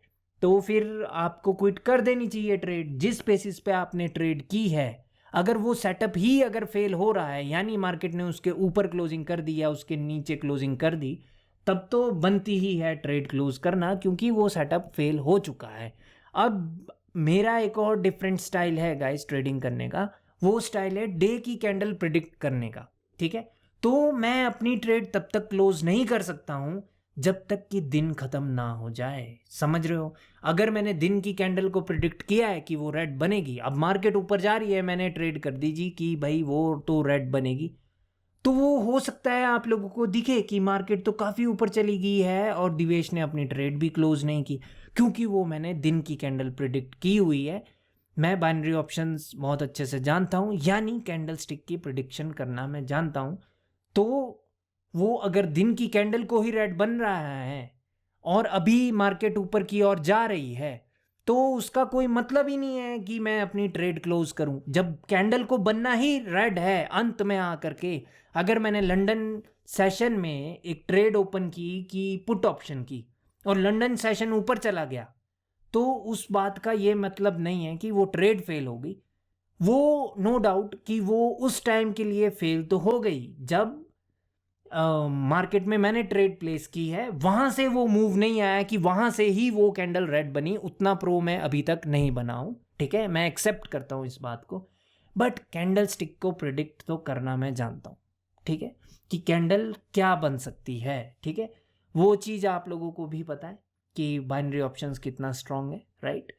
तो फिर आपको क्विट कर देनी चाहिए ट्रेड। जिस बेसिस पे आपने ट्रेड की है, अगर वो सेटअप ही अगर फेल हो रहा है, यानी मार्केट ने उसके ऊपर क्लोजिंग कर दी या उसके नीचे क्लोजिंग कर दी, तब तो बनती ही है ट्रेड क्लोज करना, क्योंकि वो सेटअप फेल हो चुका है। अब मेरा एक और डिफरेंट स्टाइल है गाइस ट्रेडिंग करने का, वो स्टाइल है डे की कैंडल प्रिडिक्ट करने का, ठीक है। तो मैं अपनी ट्रेड तब तक क्लोज नहीं कर सकता हूं जब तक कि दिन खत्म ना हो जाए, समझ रहे हो। अगर मैंने दिन की कैंडल को प्रिडिक्ट किया है कि वो रेड बनेगी, अब मार्केट ऊपर जा रही है, मैंने ट्रेड कर दी जी कि भाई वो तो रेड बनेगी, तो वो हो सकता है आप लोगों को दिखे कि मार्केट तो काफ़ी ऊपर चली गई है और दिवेश ने अपनी ट्रेड भी क्लोज नहीं की, क्योंकि वो मैंने दिन की कैंडल प्रिडिक्ट की हुई है। मैं बाइनरी ऑप्शंस बहुत अच्छे से जानता हूँ, यानी कैंडल स्टिक की प्रिडिक्शन करना मैं जानता हूँ। तो वो अगर दिन की कैंडल को ही रेड बन रहा है और अभी मार्केट ऊपर की ओर जा रही है, तो उसका कोई मतलब ही नहीं है कि मैं अपनी ट्रेड क्लोज करूं, जब कैंडल को बनना ही रेड है अंत में आकर के। अगर मैंने लंदन सेशन में एक ट्रेड ओपन की कि पुट ऑप्शन की, और लंदन सेशन ऊपर चला गया, तो उस बात का ये मतलब नहीं है कि वो ट्रेड फेल हो गई। वो नो डाउट कि वो उस टाइम के लिए फेल तो हो गई जब मार्केट में मैंने ट्रेड प्लेस की है, वहां से वो मूव नहीं आया कि वहां से ही वो कैंडल रेड बनी। उतना प्रो मैं अभी तक नहीं बना हूं, ठीक है, मैं एक्सेप्ट करता हूं इस बात को। बट कैंडल स्टिक को प्रिडिक्ट तो करना मैं जानता हूं, ठीक है, कि कैंडल क्या बन सकती है, ठीक है। वो चीज़ आप लोगों को भी पता है कि बाइनरी ऑप्शंस कितना स्ट्रांग है, राइट।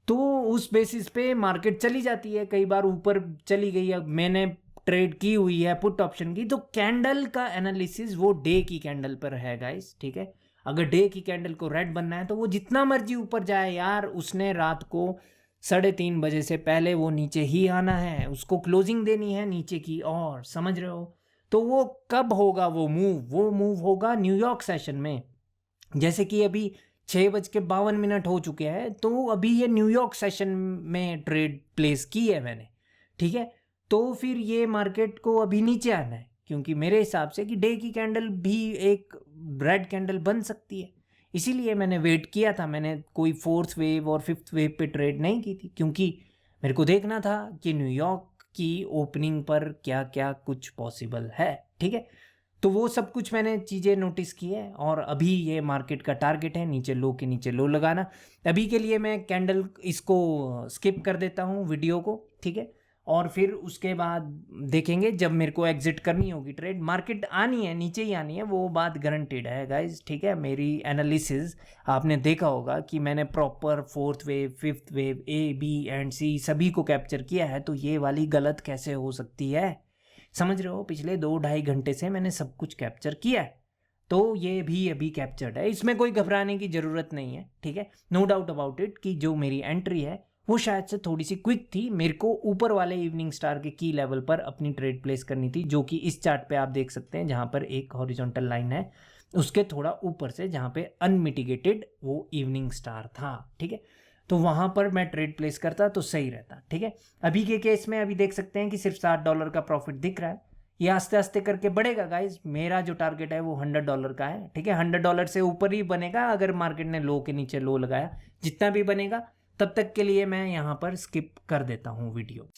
तो उस बेसिस पे मार्केट चली जाती है, कई बार ऊपर चली गई है, मैंने ट्रेड की हुई है पुट ऑप्शन की, तो कैंडल का एनालिसिस वो डे की कैंडल पर है गाइस, ठीक है। अगर डे की कैंडल को रेड बनना है तो वो जितना मर्जी ऊपर जाए यार, उसने रात को 3:30 बजे से पहले वो नीचे ही आना है, उसको क्लोजिंग देनी है नीचे की, और समझ रहे हो। तो वो कब होगा वो मूव होगा न्यूयॉर्क सेशन में। जैसे कि अभी 6:52 हो चुके हैं, तो अभी ये न्यूयॉर्क सेशन में ट्रेड प्लेस की है मैंने, ठीक है। तो फिर ये मार्केट को अभी नीचे आना है, क्योंकि मेरे हिसाब से कि डे की कैंडल भी एक रेड कैंडल बन सकती है, इसीलिए मैंने वेट किया था। मैंने कोई 4th वेव और 5th वेव पे ट्रेड नहीं की थी, क्योंकि मेरे को देखना था कि न्यूयॉर्क की ओपनिंग पर क्या क्या कुछ पॉसिबल है, ठीक है। तो वो सब कुछ मैंने चीज़ें नोटिस की है, और अभी ये मार्केट का टारगेट है नीचे लो के नीचे लो लगाना। अभी के लिए मैं कैंडल इसको स्किप कर देता हूँ वीडियो को, ठीक है, और फिर उसके बाद देखेंगे जब मेरे को एग्जिट करनी होगी ट्रेड। मार्केट आनी है, नीचे ही आनी है, वो बात गारंटीड है गाइज, ठीक है। मेरी एनालिसिस आपने देखा होगा कि मैंने proper 4th wave 5th wave A B and C सभी को कैप्चर किया है, तो ये वाली गलत कैसे हो सकती है, समझ रहे हो। पिछले 2-2.5 घंटे से मैंने सब कुछ कैप्चर किया है, तो ये भी अभी कैप्चर्ड है, इसमें कोई घबराने की ज़रूरत नहीं है, ठीक है। नो डाउट अबाउट इट कि जो मेरी एंट्री है वो शायद से थोड़ी सी क्विक थी। मेरे को ऊपर वाले इवनिंग स्टार के की लेवल पर अपनी ट्रेड प्लेस करनी थी, जो कि इस चार्ट पे आप देख सकते हैं, जहाँ पर एक हॉरिजॉन्टल लाइन है उसके थोड़ा ऊपर से, जहाँ पे अनमिटिगेटेड वो इवनिंग स्टार था, ठीक है। तो वहाँ पर मैं ट्रेड प्लेस करता तो सही रहता, ठीक है। अभी के केस में अभी देख सकते हैं कि सिर्फ $7 का प्रॉफिट दिख रहा है। ये आस्ते आस्ते करके बढ़ेगा गाइज, मेरा जो टारगेट है वो $100 का है, ठीक है। $100 से ऊपर ही बनेगा अगर मार्केट ने लो के नीचे लो लगाया, जितना भी बनेगा तब तक के लिए मैं यहाँ पर स्किप कर देता हूँ वीडियो।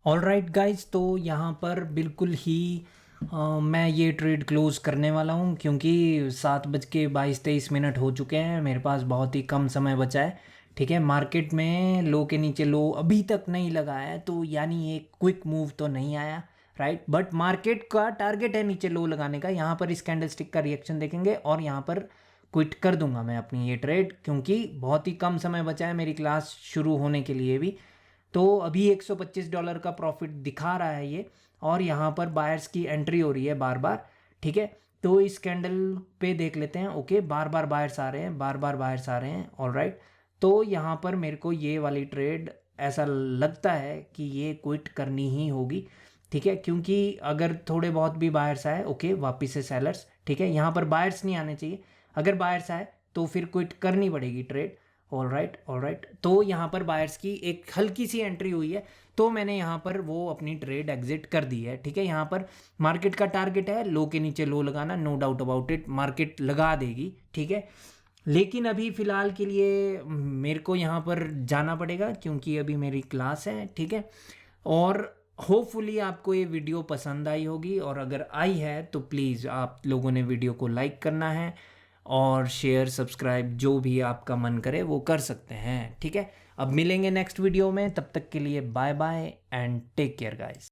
ऑल राइट गाइज, तो यहाँ पर बिल्कुल ही मैं ये ट्रेड क्लोज करने वाला हूँ, क्योंकि 7:22-23 हो चुके हैं, मेरे पास बहुत ही कम समय बचा है, ठीक है। मार्केट में लो के नीचे लो अभी तक नहीं लगा है, तो यानी एक क्विक मूव तो नहीं आया, राइट। बट मार्केट का टारगेट है नीचे लो लगाने का। यहाँ पर इस कैंडल स्टिक का रिएक्शन देखेंगे और यहाँ पर क्विट कर दूंगा मैं अपनी ये ट्रेड, क्योंकि बहुत ही कम समय बचा है मेरी क्लास शुरू होने के लिए भी। तो अभी $125 का प्रॉफिट दिखा रहा है ये, और यहाँ पर बायर्स की एंट्री हो रही है बार बार, ठीक है। तो इस कैंडल पे देख लेते हैं। ओके, बार बार बायर्स आ रहे हैं, बार बार बायर्स आ रहे हैं। ऑलराइट, तो यहाँ पर मेरे को ये वाली ट्रेड ऐसा लगता है कि ये क्विट करनी ही होगी, ठीक है, क्योंकि अगर थोड़े बहुत भी बायर्स आए, ओके, वापस से सेलर्स, ठीक है, यहाँ पर बायर्स नहीं आने चाहिए। अगर बायर्स आए तो फिर क्विट करनी पड़ेगी ट्रेड। ऑलराइट, ऑलराइट, तो यहाँ पर बायर्स की एक हल्की सी एंट्री हुई है, तो मैंने यहाँ पर वो अपनी ट्रेड एग्जिट कर दी है, ठीक है। यहाँ पर मार्केट का टारगेट है लो के नीचे लो लगाना, no doubt about it, market लगा देगी, ठीक है। लेकिन अभी फ़िलहाल के लिए मेरे को यहाँ पर जाना पड़ेगा क्योंकि अभी मेरी क्लास है, ठीक है। और होपफुली आपको ये वीडियो पसंद आई होगी, और अगर आई है तो प्लीज़ आप लोगों ने वीडियो को लाइक करना है और शेयर सब्सक्राइब जो भी आपका मन करे वो कर सकते हैं, ठीक है। अब मिलेंगे नेक्स्ट वीडियो में, तब तक के लिए bye bye and take care guys.